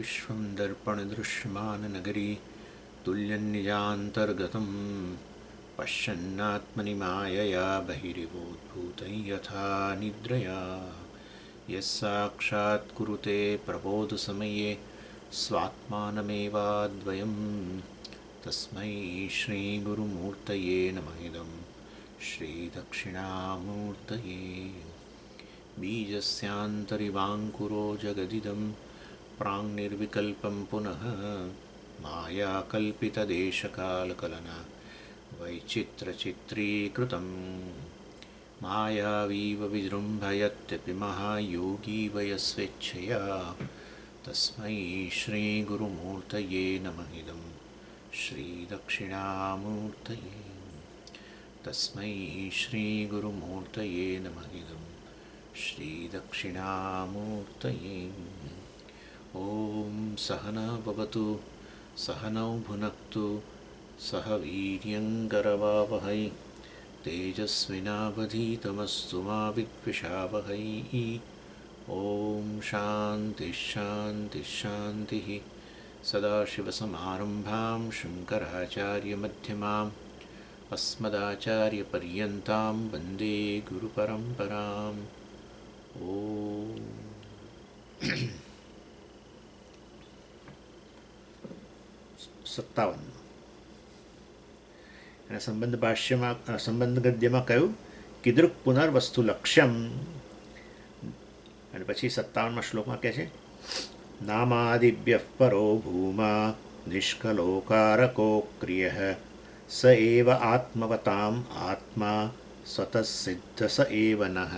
विश्वं दर्पणदृश्यमाननगरी तुल्यन्निजान्तर्गतं पश्यन्नात्मनि मायया बहिरिवोद्भूतं यथा निद्रया यस्साक्षात् कुरुते प्रबोधसमये स्वात्मानमेवाद्वयं तस्मै श्रीगुरुमूर्तये नमः इदं श्रीदक्षिणामूर्तये बीजस्यान्तरिवाङ्कुरो जगदिदं प्राङ्निर्विकल्पं पुनः मायाकल्पितदेशकालकलना वैचित्रचित्रीकृतं मायावीव विजृम्भयत्यपि महायोगी वयस्वेच्छया तस्मै श्रीगुरुमूर्तये नमः इदं श्रीदक्षिणामूर्तये तस्मै श्रीगुरुमूर्तये नमः इदं श्रीदक्षिणामूर्तये। ॐ सहना भवतु सहनौ भुनक्तु सह वीर्यङ्करवावहै तेजस्विनावधीतमस्तु मा विद्विषावहै। ॐ शान्तिः शान्तिः शान्तिः। सदाशिवसमारम्भां शङ्कराचार्यमध्यमाम् अस्मदाचार्यपर्यन्तां वन्दे गुरुपरम्पराम्। ॐ 57 અને સંબંધ ભાષ્યમાં સંબંધ ગદ્યમાં કહ્યું કીદૃક પુનર્વસ્તુ લક્ષ્યમ, અને પછી 57માં શ્લોકમાં કહે છે નામાદિભ્ય પરો ભૂમા નિષ્કલોકારકો ક્રિયઃ સ એવ આત્મવતામ આત્મા સ્વતઃસિદ્ધ સ એવ નઃ.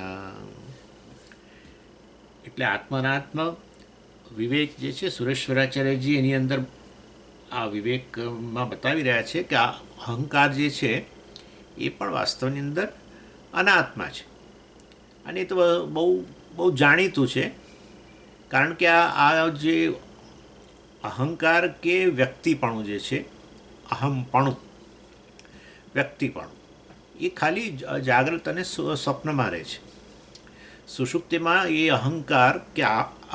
એટલે આત્મનાત્મ વિવેક જે છે સુરેશ્વરાચાર્યજી એની અંદર આ વિવેકમાં બતાવી રહ્યા છે કે આ અહંકાર જે છે એ પણ વાસ્તવની અંદર અનાત્મા છે, અને એ તો બહુ જાણીતું છે. કારણ કે આ જે અહંકાર કે વ્યક્તિપણું જે છે, અહમપણું વ્યક્તિપણું, એ ખાલી જાગ્રત અને સ્વપ્નમાં રહે છે. સુષુપ્તિમાં એ અહંકાર કે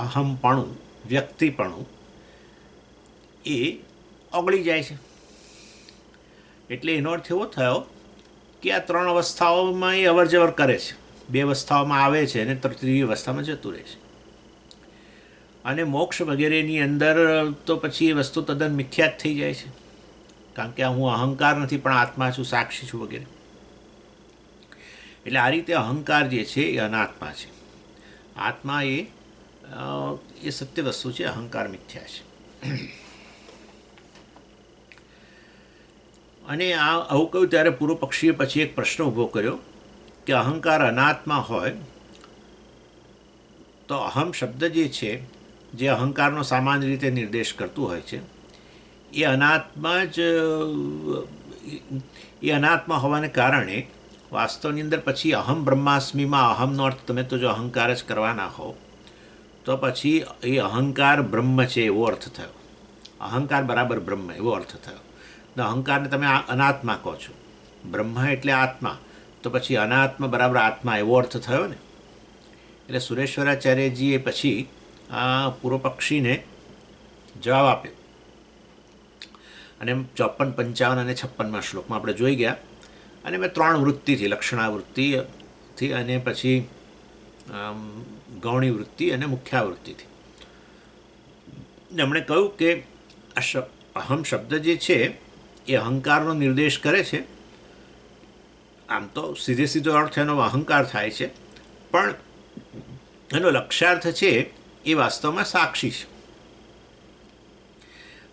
અહમપણું વ્યક્તિપણું એ ઓગળી જાય છે. એટલે એનો અર્થ એવો થયો કે આ ત્રણ અવસ્થાઓમાં એ અવર જવર કરે છે. બે અવસ્થાઓમાં આવે છે અને ત્રીજી અવસ્થામાં જતું રહે છે. અને મોક્ષ વગેરેની અંદર તો પછી એ વસ્તુ તદ્દન મિથ્યા જ થઈ જાય છે, કારણ કે હું અહંકાર નથી પણ આત્મા છું, સાક્ષી છું વગેરે. એટલે આ રીતે અહંકાર જે છે એ અનાત્મા છે, આત્મા એ સત્ય વસ્તુ છે, અહંકાર મિથ્યા છે. અને આ આવું કહ્યું ત્યારે પૂર્વ પક્ષીએ પછી એક પ્રશ્ન ઊભો કર્યો કે અહંકાર અનાત્મા હોય તો અહમ શબ્દ જે છે, જે અહંકારનો સામાન્ય રીતે નિર્દેશ કરતું હોય છે, એ અનાત્મા જ એ અનાત્મા હોવાને કારણે વાસ્તવની અંદર પછી અહમ બ્રહ્માસ્મિમાં અહમનો અર્થ તમે તો જો અહંકાર જ કરવાના હો તો પછી એ અહંકાર બ્રહ્મ છે એવો અર્થ થયો, અહંકાર બરાબર બ્રહ્મ એવો અર્થ થયો. અહંકારને તમે અનાત્મા કહો છો, બ્રહ્મ એટલે આત્મા, તો પછી અનાત્મા બરાબર આત્મા એવો અર્થ થયો ને. એટલે સુરેશ્વરાચાર્યજીએ પછી આ પૂર્વ પક્ષીને જવાબ આપ્યો, અને 54, 55 અને 56માં શ્લોકમાં આપણે જોઈ ગયા. અને મેં 3 વૃત્તિથી, લક્ષણાવૃત્તિથી અને પછી ગૌણી વૃત્તિ અને મુખ્યાવૃત્તિથી એમણે કહ્યું કે આ અહમ શબ્દ જે છે એ અહંકારનો નિર્દેશ કરે છે. આમ તો સીધો અર્થ એનો અહંકાર થાય છે, પણ એનો લક્ષ્યાર્થ છે એ વાસ્તવમાં સાક્ષી છે.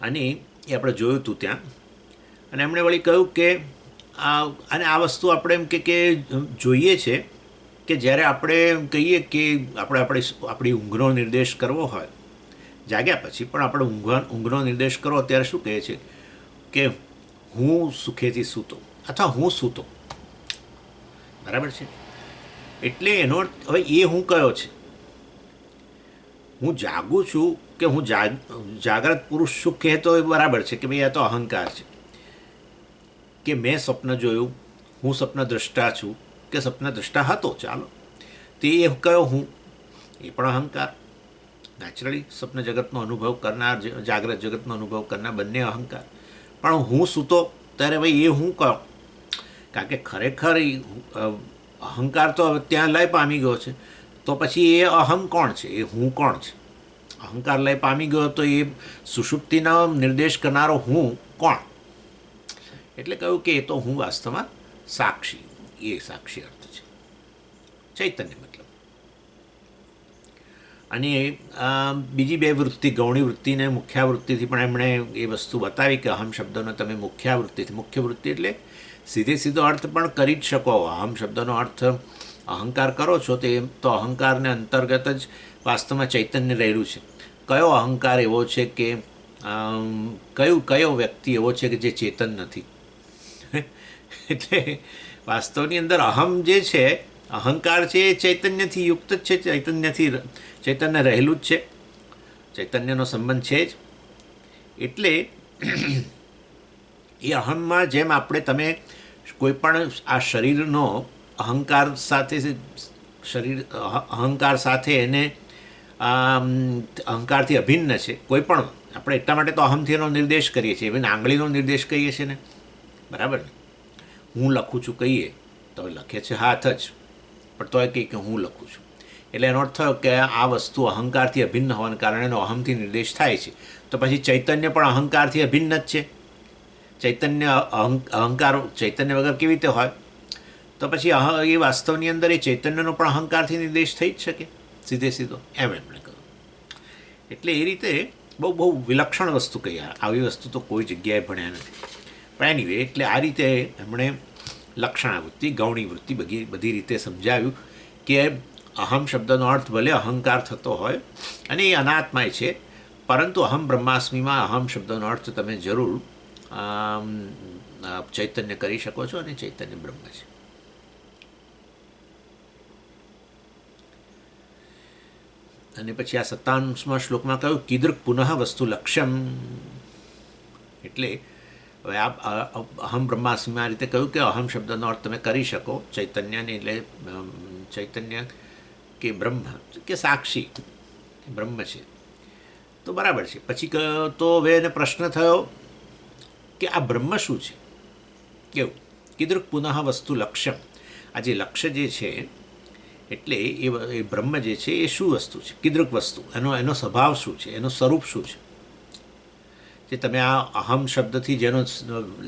અને એ આપણે જોયું હતું ત્યાં. અને એમણે વળી કહ્યું કે અને આ વસ્તુ આપણે એમ કે જોઈએ છે કે જ્યારે આપણે કહીએ કે આપણી ઊંઘનો નિર્દેશ કરવો હોય જાગ્યા પછી, પણ આપણે ઊંઘનો નિર્દેશ કરો ત્યારે શું કહે છે કે હું સુખેથી સૂતો અથવા હું સૂતો, બરાબર છે. એટલે એનો અર્થ હવે એ હું કયો છે, હું જાગું છું કે હું જાગ્રત પુરુષ છું કહેતો એ બરાબર છે કે ભાઈ આ તો અહંકાર છે. કે મેં સ્વપ્ન જોયું, હું સ્વપ્ન દ્રષ્ટા છું કે સ્વપ્ન દ્રષ્ટા હતો, ચાલો તે એ કયો હું, એ પણ અહંકાર. નેચરલી સ્વપ્ન જગતનો અનુભવ કરનાર, જાગ્રત જગતનો અનુભવ કરનાર બંને અહંકાર. પણ હું સૂતો ત્યારે ભાઈ એ હું કહું, કારણ કે ખરેખર અહંકાર તો હવે ત્યાં લય પામી ગયો છે, તો પછી એ અહમ કોણ છે, એ હું કોણ છે? અહંકાર લય પામી ગયો તો એ સુષુપ્તિનો નિર્દેશ કરનારો હું કોણ? એટલે કહ્યું કે એ તો હું વાસ્તવમાં સાક્ષી, એ સાક્ષી અર્થ છે ચૈતન્ય મતલબ. અને બીજી બે વૃત્તિ, ગૌણી વૃત્તિ ને મુખ્યાવૃત્તિથી પણ એમણે એ વસ્તુ બતાવી કે અહમ શબ્દનો તમે મુખ્યાવૃત્તિથી, મુખ્ય વૃત્તિ એટલે સીધે સીધો અર્થ પણ કરી જ શકો. અહમ શબ્દનો અર્થ અહંકાર કરો છો તે તો અહંકારને અંતર્ગત જ વાસ્તવમાં ચૈતન્ય રહેલું છે. કયો અહંકાર એવો છે કે કયો વ્યક્તિ એવો છે કે જે ચેતન નથી? એટલે વાસ્તવની અંદર અહમ જે છે, અહંકાર છે, એ ચૈતન્યથી યુક્ત જ છે, ચૈતન્ય રહેલું જ છે, ચૈતન્યનો સંબંધ છે જ. એટલે એ અહમમાં જેમ આપણે તમે કોઈ પણ આ શરીરનો અહંકાર સાથે એને અહંકારથી અભિન્ન છે. કોઈ પણ આપણે એટલા માટે તો અહમથી એનો નિર્દેશ કરીએ છીએ, ઇવન આંગળીનો નિર્દેશ કરીએ છીએ ને, બરાબર ને? હું લખું છું કહીએ તો લખે છે હાથ જ, પણ તોય કહે કે હું લખું છું. એટલે એનો અર્થ થયો કે આ વસ્તુ અહંકારથી અભિન્ન હોવાને કારણે એનો અહમથી નિર્દેશ થાય છે. તો પછી ચૈતન્ય પણ અહંકારથી અભિન્ન જ છે. ચૈતન્ય ચૈતન્ય વગર કેવી રીતે હોય? તો પછી એ વાસ્તવની અંદર એ ચૈતન્યનો પણ અહંકારથી નિર્દેશ થઈ જ શકે સીધે સીધો, એમ એમણે કહ્યું. એટલે એ રીતે બહુ વિલક્ષણ વસ્તુ કહી. આવી વસ્તુ તો કોઈ જગ્યાએ ભણ્યા નથી. પણ એનીવે, એટલે આ રીતે એમણે લક્ષણાવૃત્તિ, ગૌણી વૃત્તિ બધી રીતે સમજાવ્યું કે અહમ શબ્દનો અર્થ ભલે અહંકાર થતો હોય અને એ અનાત્માય છે, પરંતુ અહમ બ્રહ્માસ્મિમાં અહમ શબ્દનો અર્થ તમે જરૂર ચૈતન્ય કરી શકો છો, અને ચૈતન્ય બ્રહ્મ છે. અને પછી આ 57મા શ્લોકમાં કહ્યું કીદૃક પુનઃ વસ્તુ લક્ષ્યમ. એટલે હવે અહમ બ્રહ્માસ્મિમાં આ રીતે કહ્યું કે અહમ શબ્દનો અર્થ તમે કરી શકો ચૈતન્યને, એટલે ચૈતન્ય કે બ્રહ્મ કે સાક્ષી બ્રહ્મ છે, તો બરાબર છે. પછી તો હવે એને પ્રશ્ન થયો કે આ બ્રહ્મ શું છે? કેવું કીદૃક પુનઃ વસ્તુ લક્ષ્યમ, આ જે લક્ષ્ય જે છે એટલે એ બ્રહ્મ જે છે એ શું વસ્તુ છે? કીદૃક વસ્તુ, એનો સ્વભાવ શું છે, એનું સ્વરૂપ શું છે? જે તમે આ અહમ શબ્દથી જેનો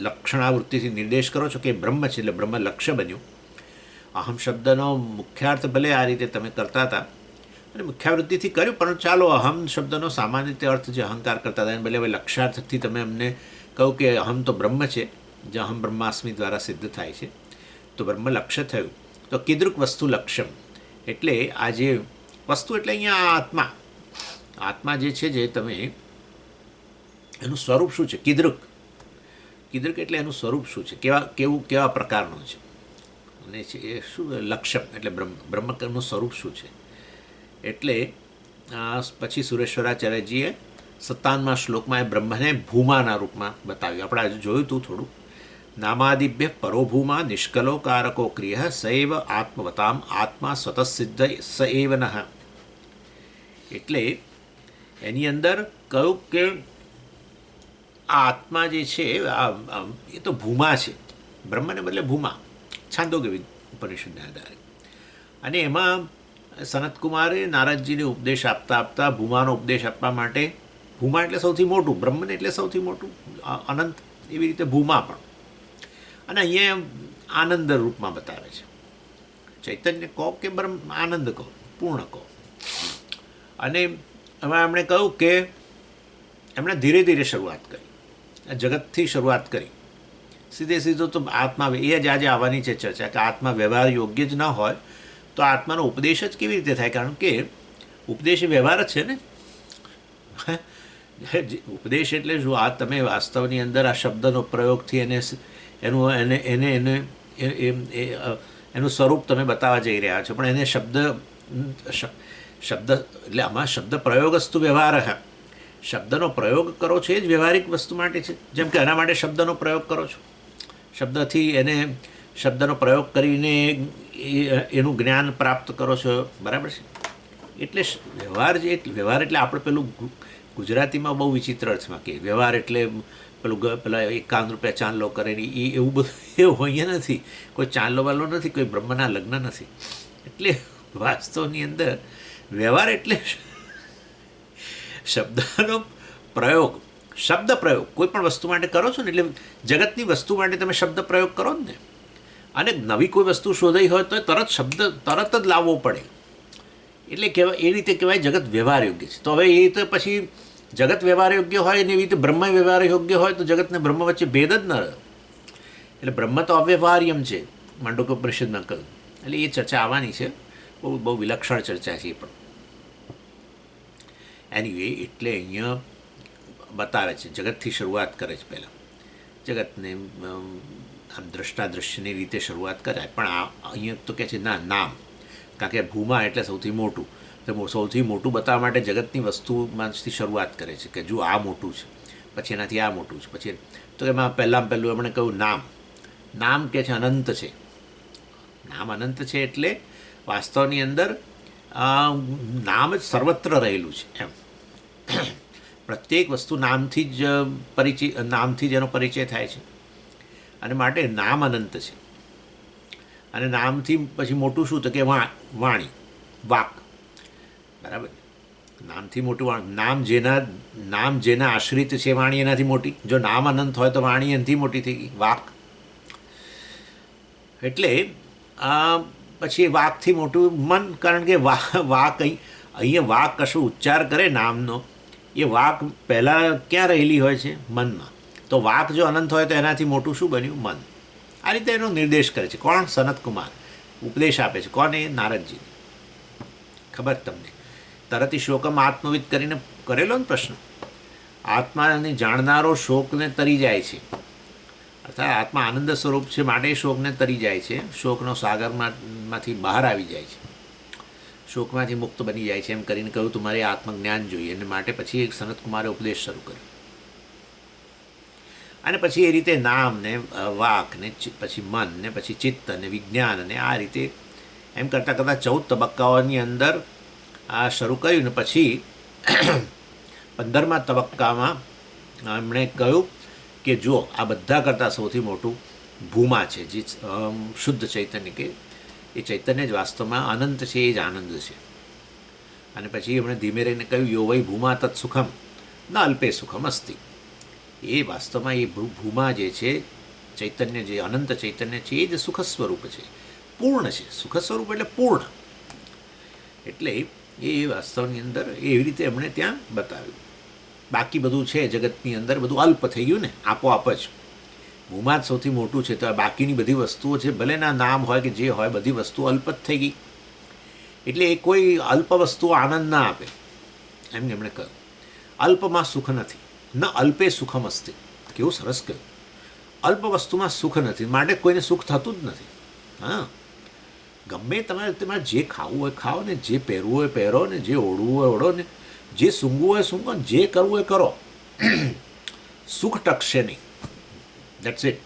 લક્ષણાવૃત્તિથી નિર્દેશ કરો છો કે બ્રહ્મ છે, એટલે બ્રહ્મ લક્ષ્ય બન્યું. અહમ શબ્દનો મુખ્યાર્થ ભલે આ રીતે તમે કરતા હતા અને મુખ્યાવૃત્તિથી કર્યું, પણ ચાલો અહમ શબ્દનો સામાન્ય રીતે અર્થ જે અહંકાર કરતા હતા એને ભલે હવે લક્ષ્યાર્થથી તમે અમને કહું કે અહમ તો બ્રહ્મ છે, જે અહમ બ્રહ્માસ્મિ દ્વારા સિદ્ધ થાય છે, તો બ્રહ્મ લક્ષ્ય થયું. તો કીદૃક વસ્તુ લક્ષ્યમ એટલે આ જે વસ્તુ એટલે અહીંયા આત્મા જે છે, જે તમે એનું સ્વરૂપ શું છે? કીદૃક એટલે એનું સ્વરૂપ શું છે, કેવા પ્રકારનું છે, અને છે એ શું લક્ષ્યમ એટલે બ્રહ્મનું સ્વરૂપ શું છે? એટલે પછી સુરેશ્વરાચાર્યજીએ 57મા શ્લોકમાં એ બ્રહ્મને ભૂમાના રૂપમાં બતાવ્યું. આપણે આજે જોયું હતું થોડું. નામાદિભ્ય પરોભૂમા નિષ્કલો કારકો ક્રિય સૈવ આત્મવતામ આત્મા સ્વતઃસિદ્ધ સ એવ નઃ. એટલે એની અંદર કહ્યું કે આ આત્મા જે છે એ તો ભૂમા છે, બ્રહ્મને બદલે ભૂમા, છાંદોગ્ય ઉપનિષદના આધારે. અને એમાં સનતકુમારે નારદજીને ઉપદેશ આપતા ભૂમાનો ઉપદેશ આપવા માટે, ભૂમા એટલે સૌથી મોટું, બ્રહ્મને એટલે સૌથી મોટું, અનંત, એવી રીતે ભૂમા પણ. અને અહીંયા આનંદ રૂપમાં બતાવે છે. ચૈતન્ય કહો કે આનંદ કહો, પૂર્ણ કહો. અને એમાં એમણે કહ્યું કે એમણે ધીરે ધીરે શરૂઆત કરી, જગતથી શરૂઆત કરી. સીધો તો આત્મા, એ જ આજે આવવાની છે ચર્ચા, કે આત્મા વ્યવહાર યોગ્ય જ ન હોય તો આત્માનો ઉપદેશ જ કેવી રીતે થાય? કારણ કે ઉપદેશ એ વ્યવહાર જ છે ને. ઉપદેશ એટલે શું? આ તમે વાસ્તવની અંદર આ શબ્દનો પ્રયોગથી એનું સ્વરૂપ તમે બતાવવા જઈ રહ્યા છો, પણ એને શબ્દ એટલે આમાં શબ્દ પ્રયોગસ્તુ વ્યવહાર. શબ્દનો પ્રયોગ કરો છો એ જ વ્યવહારિક વસ્તુ માટે છે. જેમ કે એના માટે શબ્દનો પ્રયોગ કરો છો, શબ્દનો પ્રયોગ કરીને એનું જ્ઞાન પ્રાપ્ત કરો છો, બરાબર છે? એટલે વ્યવહાર એટલે આપણે પેલું ગુજરાતીમાં બહુ વિચિત્ર અર્થમાં કે વ્યવહાર એટલે પેલા 51 રૂપિયા ચાંદલો કરે ને એ એવું બધું એવું અહીંયા નથી. કોઈ ચાંદલો વાલો નથી, કોઈ બ્રહ્મના લગ્ન નથી. એટલે વાસ્તવની અંદર વ્યવહાર એટલે શબ્દનો પ્રયોગ, શબ્દ પ્રયોગ કોઈ પણ વસ્તુ માટે કરો છો ને, એટલે જગતની વસ્તુ માટે તમે શબ્દ પ્રયોગ કરો ને, અને નવી કોઈ વસ્તુ શોધાઈ હોય તો તરત જ લાવવો પડે. એટલે કહેવાય એ રીતે કહેવાય જગત વ્યવહાર યોગ્ય છે. તો હવે એ તો પછી જગત વ્યવહાર યોગ્ય હોય ને એવી રીતે બ્રહ્મ વ્યવહાર યોગ્ય હોય તો જગતને બ્રહ્મ વચ્ચે ભેદ જ ન રહ્યો. એટલે બ્રહ્મ તો અવ્યવહાર્યમ છે, માંડોક્યોપનિષદમાં કહ્યું. એટલે એ ચર્ચા આવવાની છે, બહુ વિલક્ષણ ચર્ચા છે એ પણ. એનીવે એટલે અહીંયા બતાવે છે, જગતથી શરૂઆત કરે છે. પહેલાં જગતને આમ દ્રષ્ટાદૃશ્યની રીતે શરૂઆત કરે, પણ અહીંયા તો કહે છે ના, નામ. કારણ કે ભૂમા એટલે સૌથી મોટું, તો સૌથી મોટું બતાવવા માટે જગતની વસ્તુમાંથી શરૂઆત કરે છે કે જો આ મોટું છે, પછી એનાથી આ મોટું છે, પછી તો એમાં પહેલું એમણે કહ્યું નામ. નામ કે છે અનંત છે. નામ અનંત છે એટલે વાસ્તવની અંદર નામ જ સર્વત્ર રહેલું છે એમ. પ્રત્યેક વસ્તુ નામથી જ એનો પરિચય થાય છે, અને માટે નામ અનંત છે. અને નામથી પછી મોટું શું તો કે વાણી, વાક. બરાબર. નામથી મોટું નામ જેના આશ્રિત છે વાણી એનાથી મોટી. જો નામ અનંત હોય તો વાણી એનાથી મોટી થઈ ગઈ, વાક. એટલે પછી વાકથી મોટું મન, કારણ કે વાક અહીંયા વાક કશું ઉચ્ચાર કરે નામનો, એ વાક પહેલાં ક્યાં રહેલી હોય છે? મનમાં. તો વાક જો અનંત હોય તો એનાથી મોટું શું બન્યું? મન. આ રીતે એનો નિર્દેશ કરે છે. કોણ? સનતકુમાર ઉપદેશ આપે છે. કોને? નારદજીને. ખબર તમને? તરત શોકમ આત્મવિદ કરીને કરેલો ને પ્રશ્ન. આત્માને જાણનારો શોકને તરી જાય છે, અર્થાત આત્મા આનંદ સ્વરૂપ છે માટે શોકને તરી જાય છે, શોકનો સાગરમાંથી બહાર આવી જાય છે, શોકમાંથી મુક્ત બની જાય છે. એમ કરીને કહ્યું તમારે આત્મજ્ઞાન જોઈએ, અને માટે પછી એક સનતકુમારે ઉપદેશ શરૂ કર્યો. અને પછી એ રીતે નામ ને વાક ને પછી મન ને પછી ચિત્ત ને વિજ્ઞાન ને આ રીતે એમ કરતાં 14 તબક્કાઓની અંદર આ શરૂ કર્યું. ને પછી 15મા તબક્કામાં એમણે કહ્યું કે જો આ બધા કરતાં સૌથી મોટું ભૂમા છે, જે શુદ્ધ ચૈતન્ય, કે એ ચૈતન્ય જ વાસ્તવમાં અનંત છે, એ જ આનંદ છે. અને પછી એમણે ધીમે રહીને કહ્યું યો વૈ ભૂમા તત્ સુખમ ન અલ્પે સુખમ અસ્તિ. એ વાસ્તવમાં એ ભૂમા જે છે, ચૈતન્ય જે અનંત ચૈતન્ય છે, એ જ સુખ સ્વરૂપ છે, પૂર્ણ છે. સુખ સ્વરૂપ એટલે પૂર્ણ. એટલે એ વાસ્તવની અંદર એવી રીતે એમણે ત્યાં બતાવ્યું. બાકી બધું છે જગતની અંદર બધું અલ્પ થઈ ગયું ને, આપોઆપ જ. ભૂમા જ સૌથી મોટું છે, તો આ બાકીની બધી વસ્તુઓ છે, ભલે ના નામ હોય કે જે હોય, બધી વસ્તુ અલ્પ જ થઈ ગઈ. એટલે એ કોઈ અલ્પ વસ્તુઓ આનંદ ના આપે, એમ એમણે કહ્યું. અલ્પમાં સુખ નથી, ન અલ્પે સુખમ અસ્તિ. કેવું સરસ કહ્યું. અલ્પ વસ્તુમાં સુખ નથી, માટે કોઈને સુખ થતું જ નથી. હા, ગમે તમારે જે ખાવું હોય ખાઓ ને, જે પહેરવું હોય પહેરો ને, જે ઓઢવું હોય ઓઢો ને, જે સૂંઘવું હોય સૂંઘો ને, જે કરવું હોય કરો, સુખ ટકશે નહીં. That's it.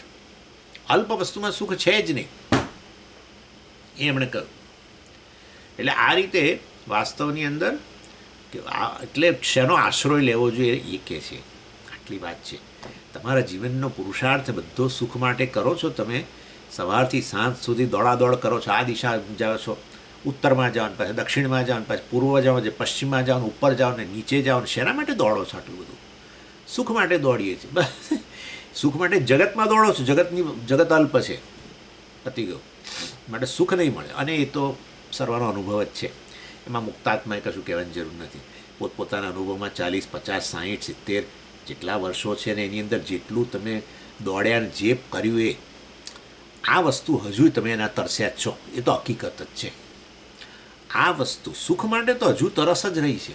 અલ્પ વસ્તુમાં સુખ છે જ નહીં, એ એમણે કહ્યું. એટલે આ રીતે વાસ્તવની અંદર એટલે શેનો આશ્રય લેવો જોઈએ એ કહે છે. આટલી વાત છે. તમારા જીવનનો પુરુષાર્થ બધો સુખ માટે કરો છો. તમે સવારથી સાંજ સુધી દોડાદોડ કરો છો, આ દિશા જાઓ છો, ઉત્તરમાં જાઓ ને પાછું દક્ષિણમાં જાઓ ને પાછું પૂર્વ જાઓ ને પશ્ચિમમાં જાઓ ને ઉપર જાઓ ને નીચે જાઓ ને, શેના માટે દોડો છો આટલું બધું? સુખ માટે દોડીએ છીએ. બસ સુખ માટે જગતમાં દોડો છો. જગત અલ્પ છે, પતી ગયો, માટે સુખ નહીં મળે. અને એ તો સર્વનો અનુભવ જ છે, એમાં મુક્તાત્માએ કશું કહેવાની જરૂર નથી. પોતપોતાના અનુભવમાં 40, 50, 60, 70 જેટલા વર્ષો છે ને એની અંદર જેટલું તમે દોડ્યા ને જે કર્યું, એ આ વસ્તુ હજુ તમે એના તરસ્યા જ છો. એ તો હકીકત જ છે. આ વસ્તુ સુખ માટે તો હજુ તરસ જ રહી છે.